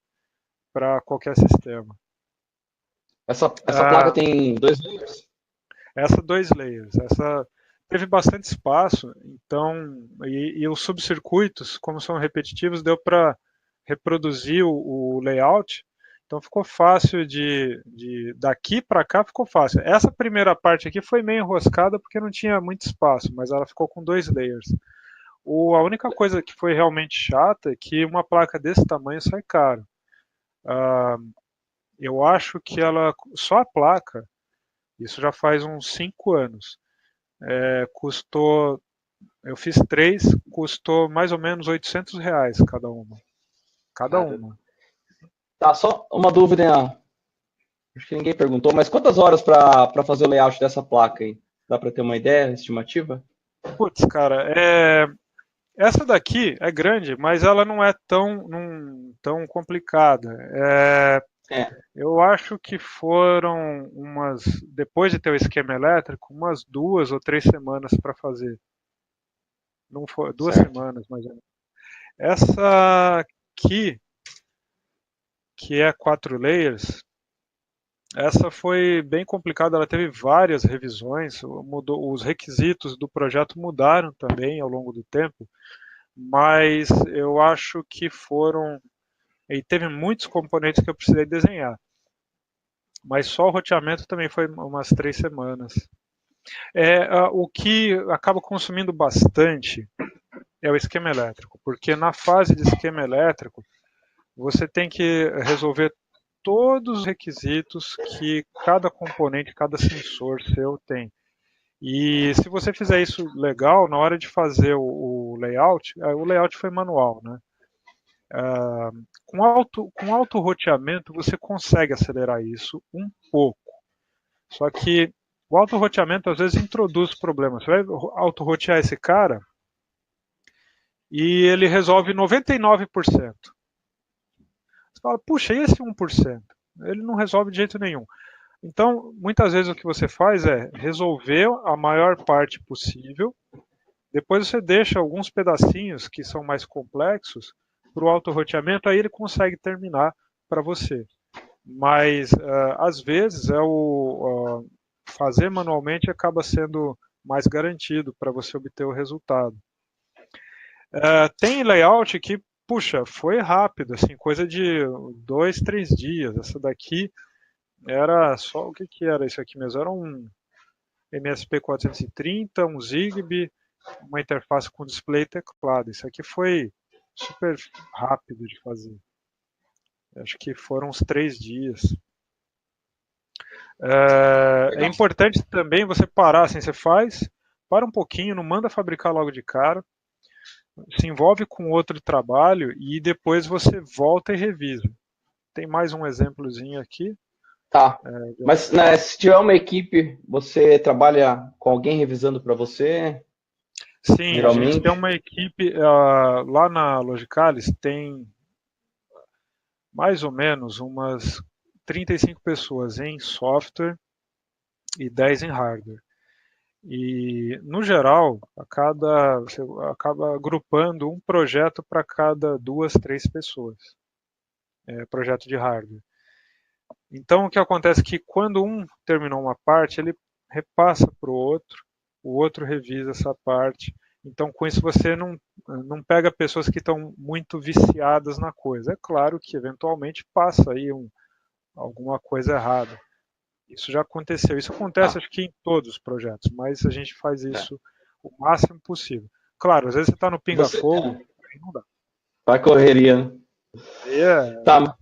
para qualquer sistema. Essa placa tem 2 layers? Essa 2 layers. Essa teve bastante espaço, então, e os subcircuitos, como são repetitivos, deu para reproduzir o layout. Então ficou fácil daqui para cá ficou fácil. Essa primeira parte aqui foi meio enroscada porque não tinha muito espaço, mas ela ficou com 2 layers. A única coisa que foi realmente chata é que uma placa desse tamanho sai caro. Eu acho que só a placa, isso já faz uns 5 anos, custou, eu fiz 3, custou mais ou menos R$ 800 cada uma. Cada uma. Tá, só uma dúvida, acho que ninguém perguntou, mas quantas horas para fazer o layout dessa placa aí? Dá para ter uma ideia estimativa? Putz, cara, essa daqui é grande, mas ela não é tão complicada. Eu acho que foram depois de ter o esquema elétrico, umas 2 ou 3 semanas para fazer. Não foi, 2 semanas, mais ou menos. Essa aqui, que é 4 layers, essa foi bem complicada, ela teve várias revisões, os requisitos do projeto mudaram também ao longo do tempo, mas eu acho que e teve muitos componentes que eu precisei desenhar. Mas só o roteamento também foi umas 3 semanas. O que acaba consumindo bastante é o esquema elétrico, porque na fase de esquema elétrico você tem que resolver todos os requisitos que cada componente, cada sensor seu tem. E se você fizer isso legal, na hora de fazer o layout foi manual, né? Com alto roteamento você consegue acelerar isso um pouco. Só que o auto roteamento às vezes introduz problemas. Você vai auto rotear esse cara e ele resolve 99%. Você fala, puxa, e esse 1%? Ele não resolve de jeito nenhum. Então, muitas vezes o que você faz é resolver a maior parte possível, depois você deixa alguns pedacinhos que são mais complexos para o auto-roteamento, aí ele consegue terminar para você. Mas, às vezes, fazer manualmente acaba sendo mais garantido para você obter o resultado. Tem layout que, puxa, foi rápido, assim, coisa de 2, 3 dias. Essa daqui era só, o que era isso aqui mesmo? Era um MSP430, um Zigbee, uma interface com display e teclado. Isso aqui foi super rápido de fazer. Acho que foram uns 3 dias. É importante também você parar, assim, para um pouquinho, não manda fabricar logo de cara, se envolve com outro trabalho e depois você volta e revisa. Tem mais um exemplozinho aqui. Tá. Mas né, se tiver uma equipe, você trabalha com alguém revisando para você? Sim, a gente tem uma equipe lá na Logicalis, tem mais ou menos umas 35 pessoas em software e 10 em hardware. E, no geral, você acaba agrupando um projeto para cada 2, 3 pessoas, projeto de hardware. Então, o que acontece é que quando um terminou uma parte, ele repassa para o outro revisa essa parte. Então, com isso, você não pega pessoas que estão muito viciadas na coisa. É claro que, eventualmente, passa aí alguma coisa errada. Isso já aconteceu. Isso acontece, Ah, acho que em todos os projetos, mas a gente faz é. isso o máximo possível. Claro, às vezes você está no Você, pinga-fogo, aí não dá. vai correria, né? Aí é... Tá,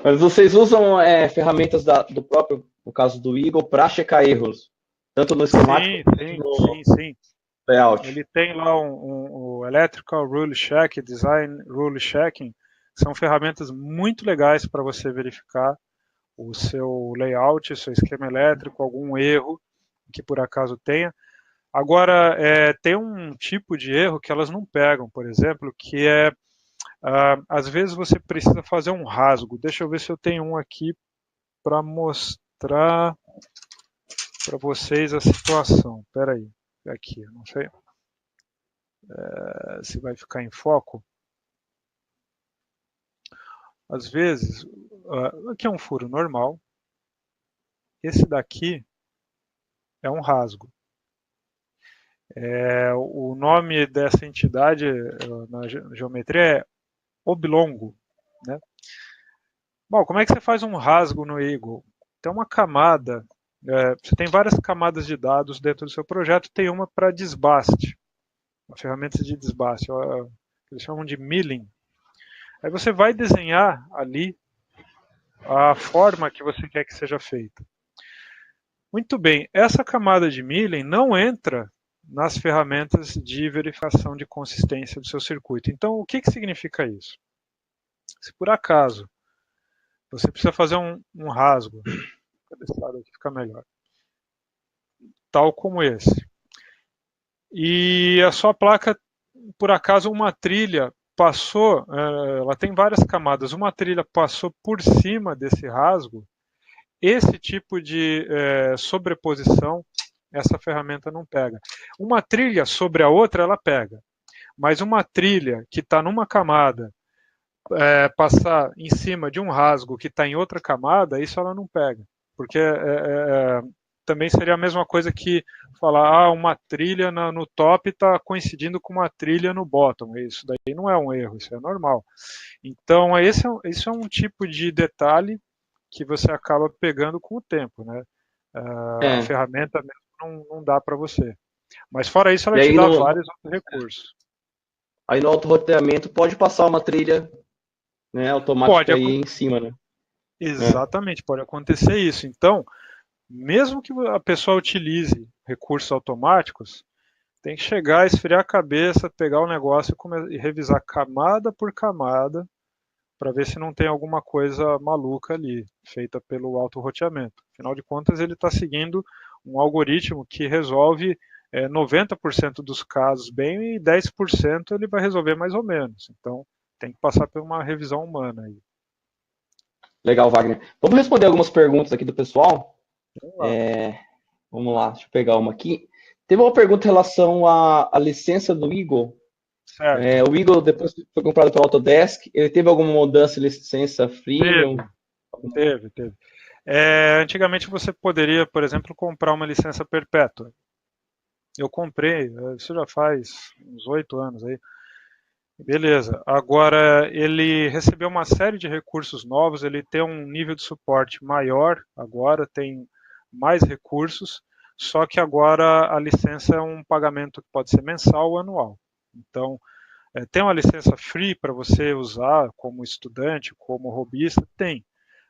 mas vocês usam ferramentas do próprio, no caso do Eagle, para checar erros, tanto no esquemático Sim, quanto sim, no sim, sim. layout. Ele tem lá o Electrical Rule Check, Design Rule Checking, são ferramentas muito legais para você verificar o seu layout, o seu esquema elétrico, algum erro que por acaso tenha. Agora, tem um tipo de erro que elas não pegam, por exemplo, que é, às vezes você precisa fazer um rasgo. Deixa eu ver se eu tenho um aqui para mostrar para vocês a situação. Espera aí, aqui, não sei se vai ficar em foco. Às vezes, aqui é um furo normal, esse daqui é um rasgo. O nome dessa entidade na geometria é oblongo, né? Bom, como é que você faz um rasgo no Eagle? Tem uma camada, você tem várias camadas de dados dentro do seu projeto, tem uma para desbaste, uma ferramenta de desbaste, eles chamam de milling. Aí você vai desenhar ali a forma que você quer que seja feita. Muito bem, essa camada de milling não entra nas ferramentas de verificação de consistência do seu circuito. Então, o que significa isso? Se por acaso você precisa fazer um rasgo, desse lado aqui fica melhor, tal como esse, e a sua placa, por acaso, uma trilha passou, ela tem várias camadas, uma trilha passou por cima desse rasgo, esse tipo de sobreposição, essa ferramenta não pega. Uma trilha sobre a outra, ela pega. Mas uma trilha que está numa camada, passar em cima de um rasgo que está em outra camada, isso ela não pega. Porque também seria a mesma coisa que falar, uma trilha no top está coincidindo com uma trilha no bottom. Isso daí não é um erro, isso é normal. Então, esse é um tipo de detalhe que você acaba pegando com o tempo, né? A É. ferramenta mesmo não dá para você. Mas fora isso, ela E te aí dá no, vários outros recursos. aí no auto-roteamento pode passar uma trilha, né, Pode, automática aí em cima, né? É. exatamente, pode acontecer isso. Então, mesmo que a pessoa utilize recursos automáticos, tem que chegar, esfriar a cabeça, pegar o negócio e revisar camada por camada para ver se não tem alguma coisa maluca ali, feita pelo auto-roteamento. Afinal de contas, ele está seguindo um algoritmo que resolve 90% dos casos bem e 10% ele vai resolver mais ou menos. Então, tem que passar por uma revisão humana aí. Legal, Wagner. Vamos responder algumas perguntas aqui do pessoal. Vamos lá. Vamos lá, deixa eu pegar uma aqui. Teve uma pergunta em relação à licença do Eagle. Certo. O Eagle, depois que foi comprado pela Autodesk, ele teve alguma mudança de licença freemium? Teve, teve. Antigamente você poderia, por exemplo, comprar uma licença perpétua. Eu comprei, isso já faz uns 8 anos aí. Beleza. Agora, ele recebeu uma série de recursos novos, ele tem um nível de suporte maior, agora tem mais recursos, só que agora a licença é um pagamento que pode ser mensal ou anual. Então, tem uma licença free para você usar como estudante, como hobbyista? Tem.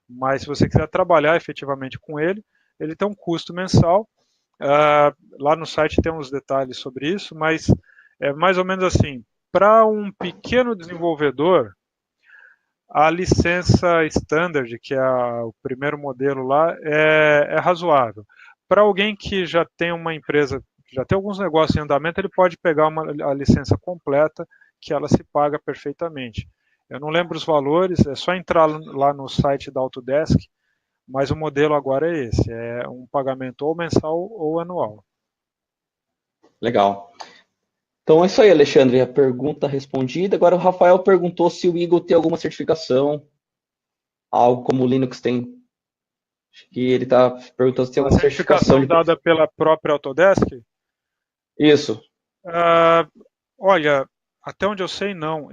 Mas se você quiser trabalhar efetivamente com ele, ele tem um custo mensal. Lá no site tem uns detalhes sobre isso, mas é mais ou menos assim. Para um pequeno desenvolvedor, a licença standard, que é o primeiro modelo lá, é razoável. Para alguém que já tem uma empresa, que já tem alguns negócios em andamento, ele pode pegar a licença completa, que ela se paga perfeitamente. Eu não lembro os valores, é só entrar lá no site da Autodesk, mas o modelo agora é esse, é um pagamento ou mensal ou anual. Legal. Então é isso aí, Alexandre. A pergunta respondida. Agora o Rafael perguntou se o Eagle tem alguma certificação, algo como o Linux tem. Acho que ele está perguntando se tem A alguma certificação certificação de. dada pela própria Autodesk, Isso. olha, até onde eu sei, não.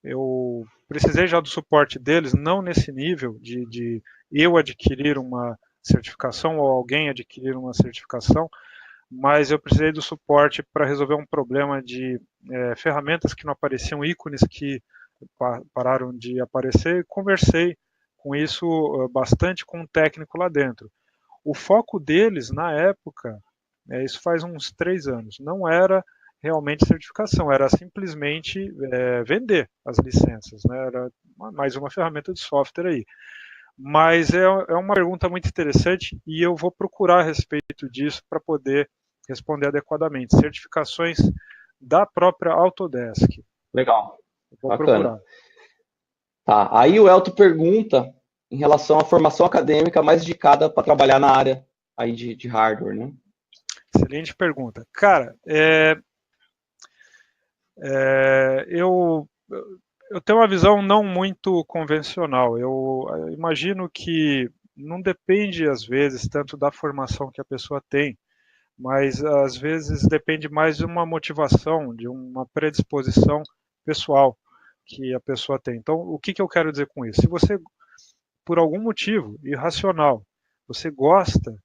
Eu precisei já do suporte deles, não nesse nível de eu adquirir uma certificação ou alguém adquirir uma certificação, mas eu precisei do suporte para resolver um problema de ferramentas que não apareciam, ícones que pararam de aparecer, e conversei com isso bastante com um técnico lá dentro. O foco deles, na época, isso faz uns 3 anos, não era realmente certificação, era simplesmente vender as licenças, né? Era mais uma ferramenta de software aí. Mas é uma pergunta muito interessante e eu vou procurar a respeito disso para poder responder adequadamente. Certificações da própria Autodesk. Legal. Vou Bacana. procurar. Tá. Aí o Elton pergunta em relação à formação acadêmica mais indicada para trabalhar na área aí de hardware, né? Excelente pergunta. Cara, eu tenho uma visão não muito convencional. Eu imagino que não depende, às vezes, tanto da formação que a pessoa tem, mas às vezes depende mais de uma motivação, de uma predisposição pessoal que a pessoa tem. Então, o que eu quero dizer com isso? Se você, por algum motivo irracional, você gosta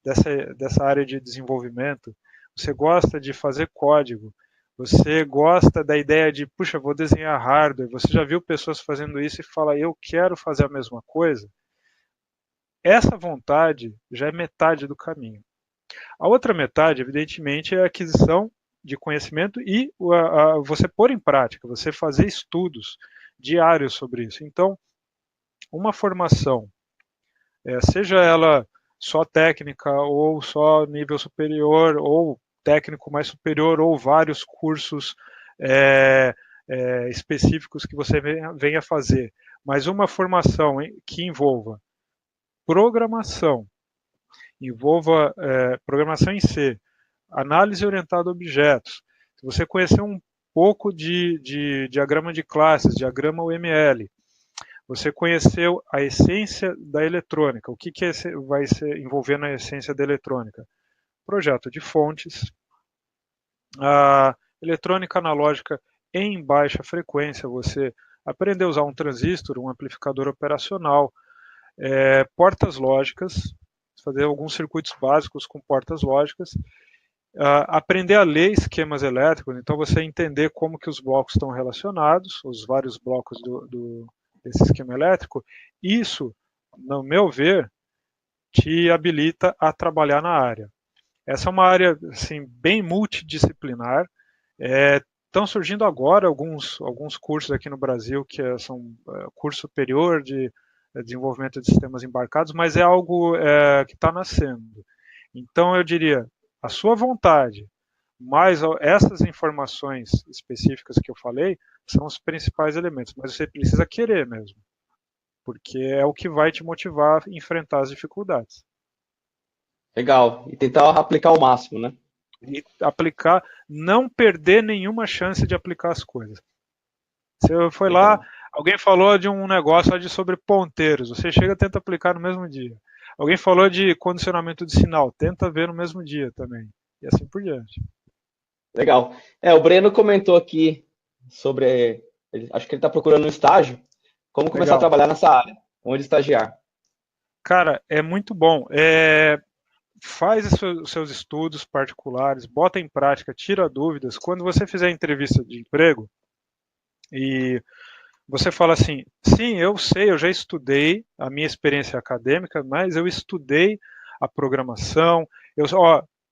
dessa área de desenvolvimento, você gosta de fazer código, você gosta da ideia de, puxa, vou desenhar hardware, você já viu pessoas fazendo isso e fala, eu quero fazer a mesma coisa? Essa vontade já é metade do caminho. A outra metade, evidentemente, é a aquisição de conhecimento e você pôr em prática, você fazer estudos diários sobre isso. Então, uma formação, seja ela só técnica ou só nível superior ou técnico mais superior ou vários cursos específicos que você venha fazer, mas uma formação que envolva programação, envolva programação em C, análise orientada a objetos, se você conhecer um pouco de diagrama de classes, diagrama UML, você conheceu a essência da eletrônica. O que vai ser envolvendo a essência da eletrônica? Projeto de fontes, a eletrônica analógica em baixa frequência, você aprender a usar um transistor, um amplificador operacional, portas lógicas, fazer alguns circuitos básicos com portas lógicas, aprender a ler esquemas elétricos, então você entender como que os blocos estão relacionados, os vários blocos desse esquema elétrico, isso, no meu ver, te habilita a trabalhar na área. Essa é uma área assim, bem multidisciplinar. Estão surgindo agora alguns cursos aqui no Brasil que são curso superior de desenvolvimento de sistemas embarcados, mas é algo que está nascendo. Então eu diria, a sua vontade, mais essas informações específicas que eu falei, são os principais elementos, mas você precisa querer mesmo, porque é o que vai te motivar a enfrentar as dificuldades. Legal. E tentar aplicar ao máximo, né? E aplicar, não perder nenhuma chance de aplicar as coisas. Você foi lá, Legal. alguém falou de um negócio sobre ponteiros, você chega e tenta aplicar no mesmo dia. Alguém falou de condicionamento de sinal, tenta ver no mesmo dia também. E assim por diante. Legal. O Breno comentou aqui sobre. Acho que ele está procurando um estágio. Como começar a Legal. trabalhar nessa área? Onde estagiar? Cara, é muito bom. Faz os seus estudos particulares, bota em prática, tira dúvidas. Quando você fizer entrevista de emprego e você fala assim, sim, eu sei, eu já estudei a minha experiência acadêmica, mas eu estudei a programação.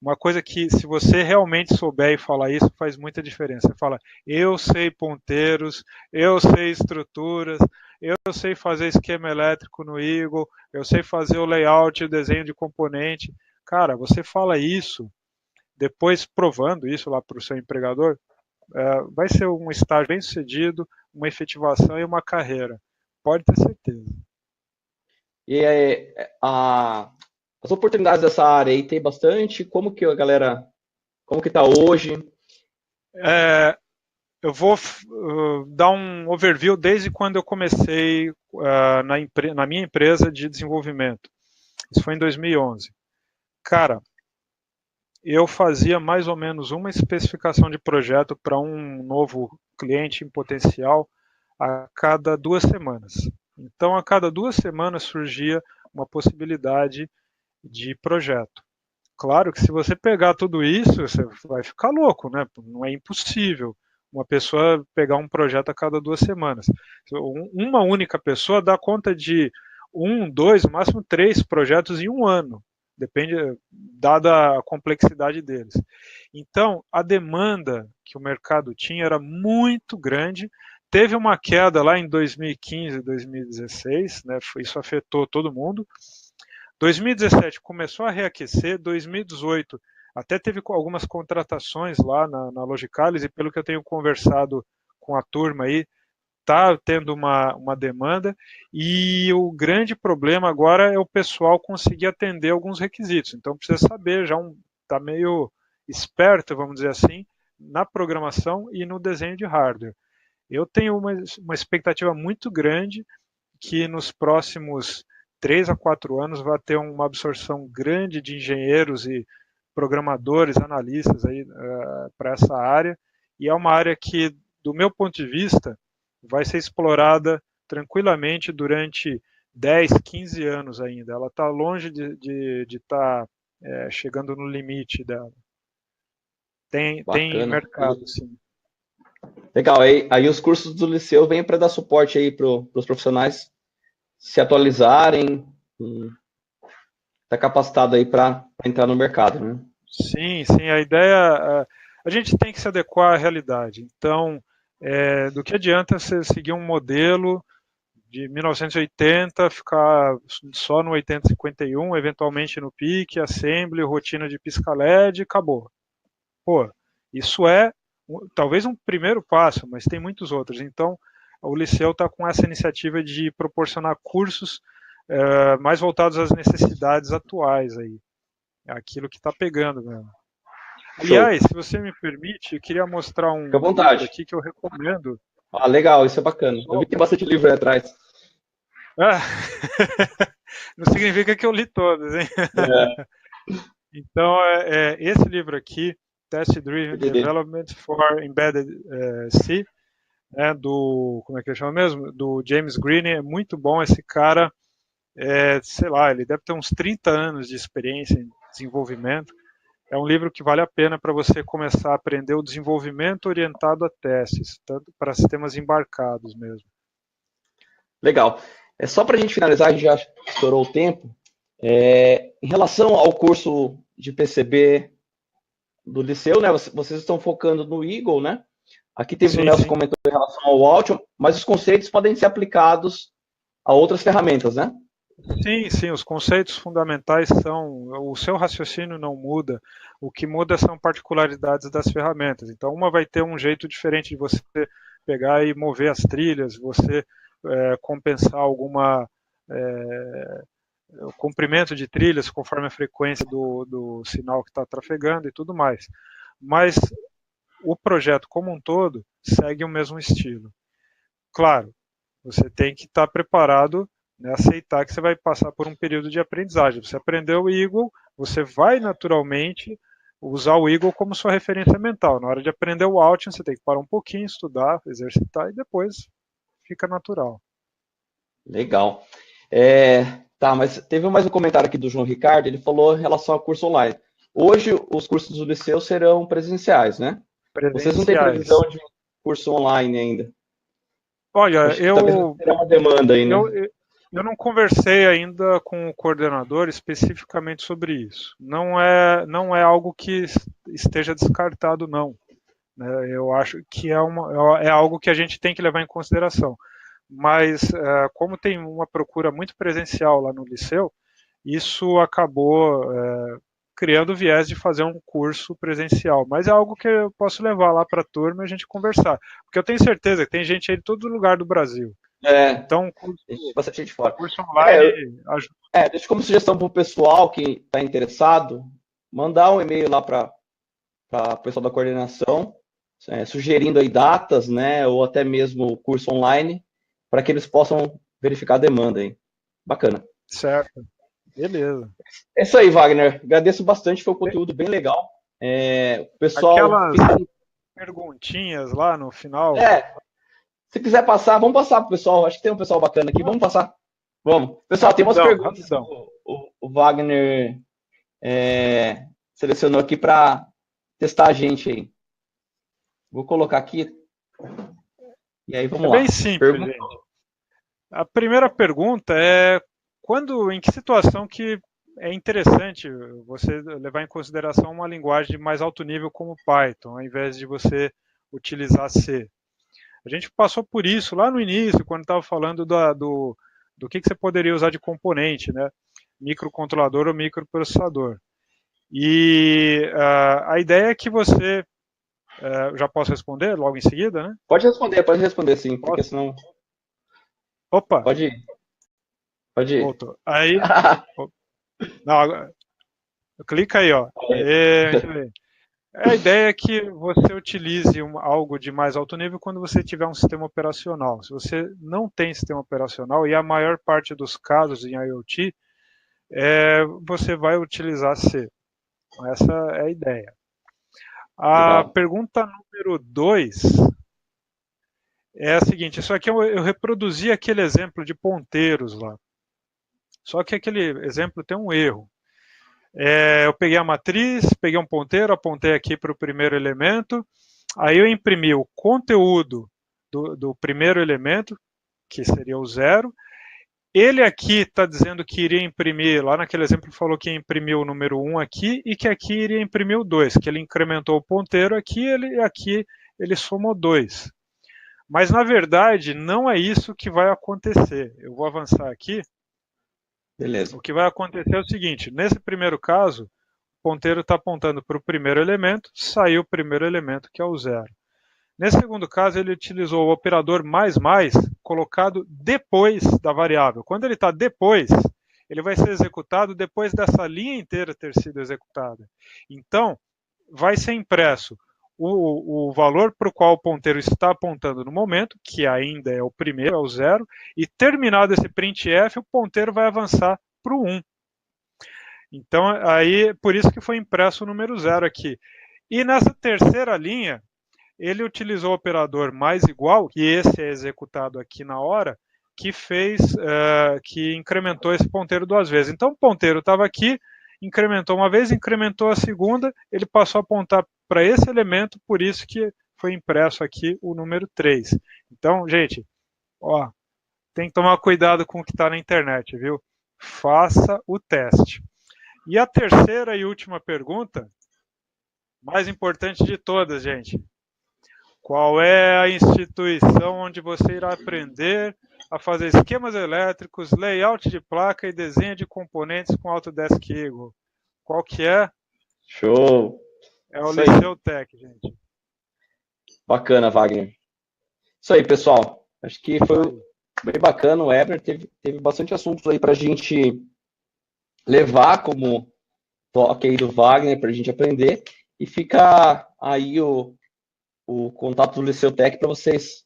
Uma coisa que, se você realmente souber e falar isso, faz muita diferença. Você fala, eu sei ponteiros, eu sei estruturas, eu sei fazer esquema elétrico no Eagle, eu sei fazer o layout e o desenho de componente. Cara, você fala isso, depois provando isso lá para o seu empregador, vai ser um estágio bem sucedido, uma efetivação e uma carreira. Pode ter certeza. E as oportunidades dessa área aí tem bastante? Como que a galera, como que tá hoje? Eu vou dar um overview desde quando eu comecei na minha empresa de desenvolvimento. Isso foi em 2011. Cara, eu fazia mais ou menos uma especificação de projeto para um novo cliente em potencial a cada 2 semanas. Então, a cada 2 semanas surgia uma possibilidade de projeto. Claro que se você pegar tudo isso, você vai ficar louco, né? Não é impossível uma pessoa pegar um projeto a cada 2 semanas. Uma única pessoa dá conta de 1, 2, no máximo 3 projetos em um ano. Depende, dada a complexidade deles. Então, a demanda que o mercado tinha era muito grande. Teve uma queda lá em 2015, 2016, né? Isso afetou todo mundo. 2017 começou a reaquecer, 2018 até teve algumas contratações lá na Logicalis, e pelo que eu tenho conversado com a turma aí, está tendo uma demanda, e o grande problema agora é o pessoal conseguir atender alguns requisitos. Então precisa saber, já está meio esperto, vamos dizer assim, na programação e no desenho de hardware. Eu tenho uma expectativa muito grande que nos próximos 3 a 4 anos vai ter uma absorção grande de engenheiros e programadores, analistas aí para essa área, e é uma área que, do meu ponto de vista, vai ser explorada tranquilamente durante 10, 15 anos ainda. Ela está longe de estar chegando no limite dela. Tem Bacana. mercado, sim. Legal, aí os cursos do Liceu vêm para dar suporte aí para os profissionais se atualizarem, tá capacitado aí para entrar no mercado, né? Sim, sim, a ideia, a gente tem que se adequar à realidade. Então, do que adianta você seguir um modelo de 1980, ficar só no 8051, eventualmente no PIC, assembly, rotina de pisca LED, acabou. Pô, isso é talvez um primeiro passo, mas tem muitos outros. Então, o Liceu está com essa iniciativa de proporcionar cursos mais voltados às necessidades atuais aí, aquilo que está pegando mesmo. Show. Aliás, se você me permite, eu queria mostrar Fica à um livro vontade. aqui que eu recomendo. Ah, legal, isso é bacana. Eu vi que tem bastante livro aí atrás. Ah, não significa que eu li todos, hein? É, Então, esse livro aqui, Test Driven entendi. Development for Embedded C, como é que ele chama mesmo? Do James Green, é muito bom. Esse cara, sei lá, ele deve ter uns 30 anos de experiência em desenvolvimento. É um livro que vale a pena para você começar a aprender o desenvolvimento orientado a testes, tanto para sistemas embarcados mesmo. Legal. É só para a gente finalizar, a gente já estourou o tempo. Em relação ao curso de PCB do Liceu, né? Vocês estão focando no Eagle, né? Aqui teve o Sim, Nelson sim. comentou em relação ao Altium, mas os conceitos podem ser aplicados a outras ferramentas, né? Sim, sim, os conceitos fundamentais são, o seu raciocínio não muda, o que muda são particularidades das ferramentas. Então, uma vai ter um jeito diferente de você pegar e mover as trilhas, você compensar alguma comprimento de trilhas conforme a frequência do sinal que está trafegando e tudo mais. Mas o projeto como um todo segue o mesmo estilo. Claro, você tem que estar preparado, né, aceitar que você vai passar por um período de aprendizagem. Você aprendeu o Eagle, você vai naturalmente usar o Eagle como sua referência mental. Na hora de aprender o Altium, você tem que parar um pouquinho, estudar, exercitar e depois fica natural. Legal. Tá, mas teve mais um comentário aqui do João Ricardo, ele falou em relação ao curso online. Hoje, os cursos do Liceu serão presenciais, né? Vocês não têm Presenciais. previsão de curso online ainda? Olha, Acho que talvez não terá uma demanda aí, né? eu, eu não conversei ainda com o coordenador especificamente sobre isso. Não é algo que esteja descartado, não. Eu acho que é algo que a gente tem que levar em consideração. Mas, como tem uma procura muito presencial lá no Liceu, isso acabou criando o viés de fazer um curso presencial. Mas é algo que eu posso levar lá para a turma e a gente conversar. Porque eu tenho certeza que tem gente aí de todo lugar do Brasil. Então, bastante gente fora. Curso online ajuda. Deixa como sugestão para o pessoal que está interessado, mandar um e-mail lá para o pessoal da coordenação, sugerindo aí datas, né, ou até mesmo curso online, para que eles possam verificar a demanda aí. Bacana. Certo. Beleza. É isso aí, Wagner. Agradeço bastante, foi um conteúdo bem legal. O pessoal... Aquelas perguntinhas lá no final... Se quiser passar, vamos passar para o pessoal. Acho que tem um pessoal bacana aqui. Vamos passar. Vamos. Pessoal, tem umas perguntas que o Wagner selecionou aqui para testar a gente aí. Vou colocar aqui. E aí, vamos lá. É bem simples, gente. A primeira pergunta é em que situação que é interessante você levar em consideração uma linguagem de mais alto nível como Python, ao invés de você utilizar C. A gente passou por isso lá no início, quando estava falando do que você poderia usar de componente, né? Microcontrolador ou microprocessador. E a ideia é que você... já posso responder logo em seguida, né? Pode responder sim, porque senão... Opa! Pode ir. Voltou. Aí... Não, clica aí, ó. A ideia é que você utilize algo de mais alto nível quando você tiver um sistema operacional. Se você não tem sistema operacional, e a maior parte dos casos em IoT, você vai utilizar C. Essa é a ideia. A pergunta número 2 é a seguinte, isso aqui eu reproduzi aquele exemplo de ponteiros lá. Só que aquele exemplo tem um erro. Eu peguei a matriz, peguei um ponteiro, apontei aqui para o primeiro elemento, aí eu imprimi o conteúdo do primeiro elemento, que seria o 0. Ele aqui está dizendo que iria imprimir, lá naquele exemplo falou que ia imprimir o número 1 aqui, e que aqui iria imprimir o 2, que ele incrementou o ponteiro aqui, aqui ele somou 2. Mas, na verdade, não é isso que vai acontecer. Eu vou avançar aqui. Beleza. O que vai acontecer é o seguinte, nesse primeiro caso, o ponteiro está apontando para o primeiro elemento, saiu o primeiro elemento, que é o 0. Nesse segundo caso, ele utilizou o operador mais colocado depois da variável. Quando ele está depois, ele vai ser executado depois dessa linha inteira ter sido executada. Então, vai ser impresso o valor para o qual o ponteiro está apontando no momento, que ainda é o primeiro, é o 0, e terminado esse printf, o ponteiro vai avançar para o 1. Então, aí, por isso que foi impresso o número 0 aqui. E nessa terceira linha, ele utilizou o operador mais igual, que esse é executado aqui na hora, que incrementou esse ponteiro 2 vezes. Então, o ponteiro estava aqui, incrementou uma vez, incrementou a segunda, ele passou a apontar para esse elemento, por isso que foi impresso aqui o número 3. Então, gente, tem que tomar cuidado com o que está na internet, viu? Faça o teste. E a terceira e última pergunta, mais importante de todas, gente. Qual é a instituição onde você irá aprender a fazer esquemas elétricos, layout de placa e desenho de componentes com Autodesk Eagle? Qual que é? Show! É o Liceu Tech, gente. Bacana, Wagner. Isso aí, pessoal. Acho que foi bem bacana. O Ebner teve bastante assuntos aí para a gente levar como toque aí do Wagner para a gente aprender. E fica aí o contato do Liceu Tech para vocês,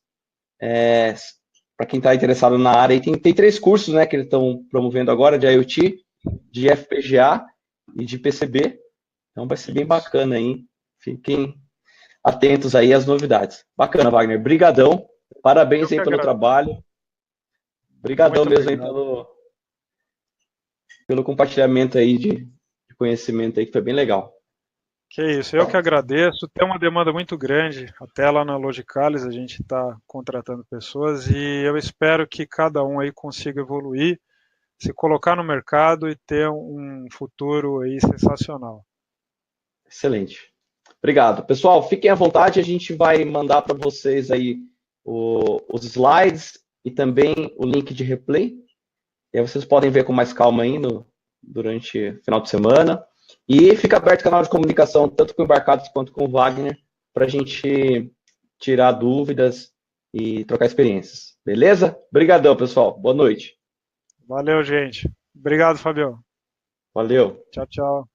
para quem está interessado na área. E tem 3 cursos, né, que eles estão promovendo agora, de IoT, de FPGA e de PCB. Então vai ser bem bacana aí. Fiquem atentos aí às novidades. Bacana, Wagner. Brigadão. Parabéns aí pelo trabalho. Brigadão mesmo aí pelo compartilhamento aí de conhecimento aí, que foi bem legal. Que isso, eu que agradeço. Tem uma demanda muito grande. Até lá na Logicalis a gente está contratando pessoas e eu espero que cada um aí consiga evoluir, se colocar no mercado e ter um futuro aí sensacional. Excelente. Obrigado. Pessoal, fiquem à vontade, a gente vai mandar para vocês aí os slides e também o link de replay. E aí vocês podem ver com mais calma aí durante o final de semana. E fica aberto o canal de comunicação, tanto com o Embarcados quanto com o Wagner, para a gente tirar dúvidas e trocar experiências. Beleza? Obrigadão, pessoal. Boa noite. Valeu, gente. Obrigado, Fabião. Valeu. Tchau, tchau.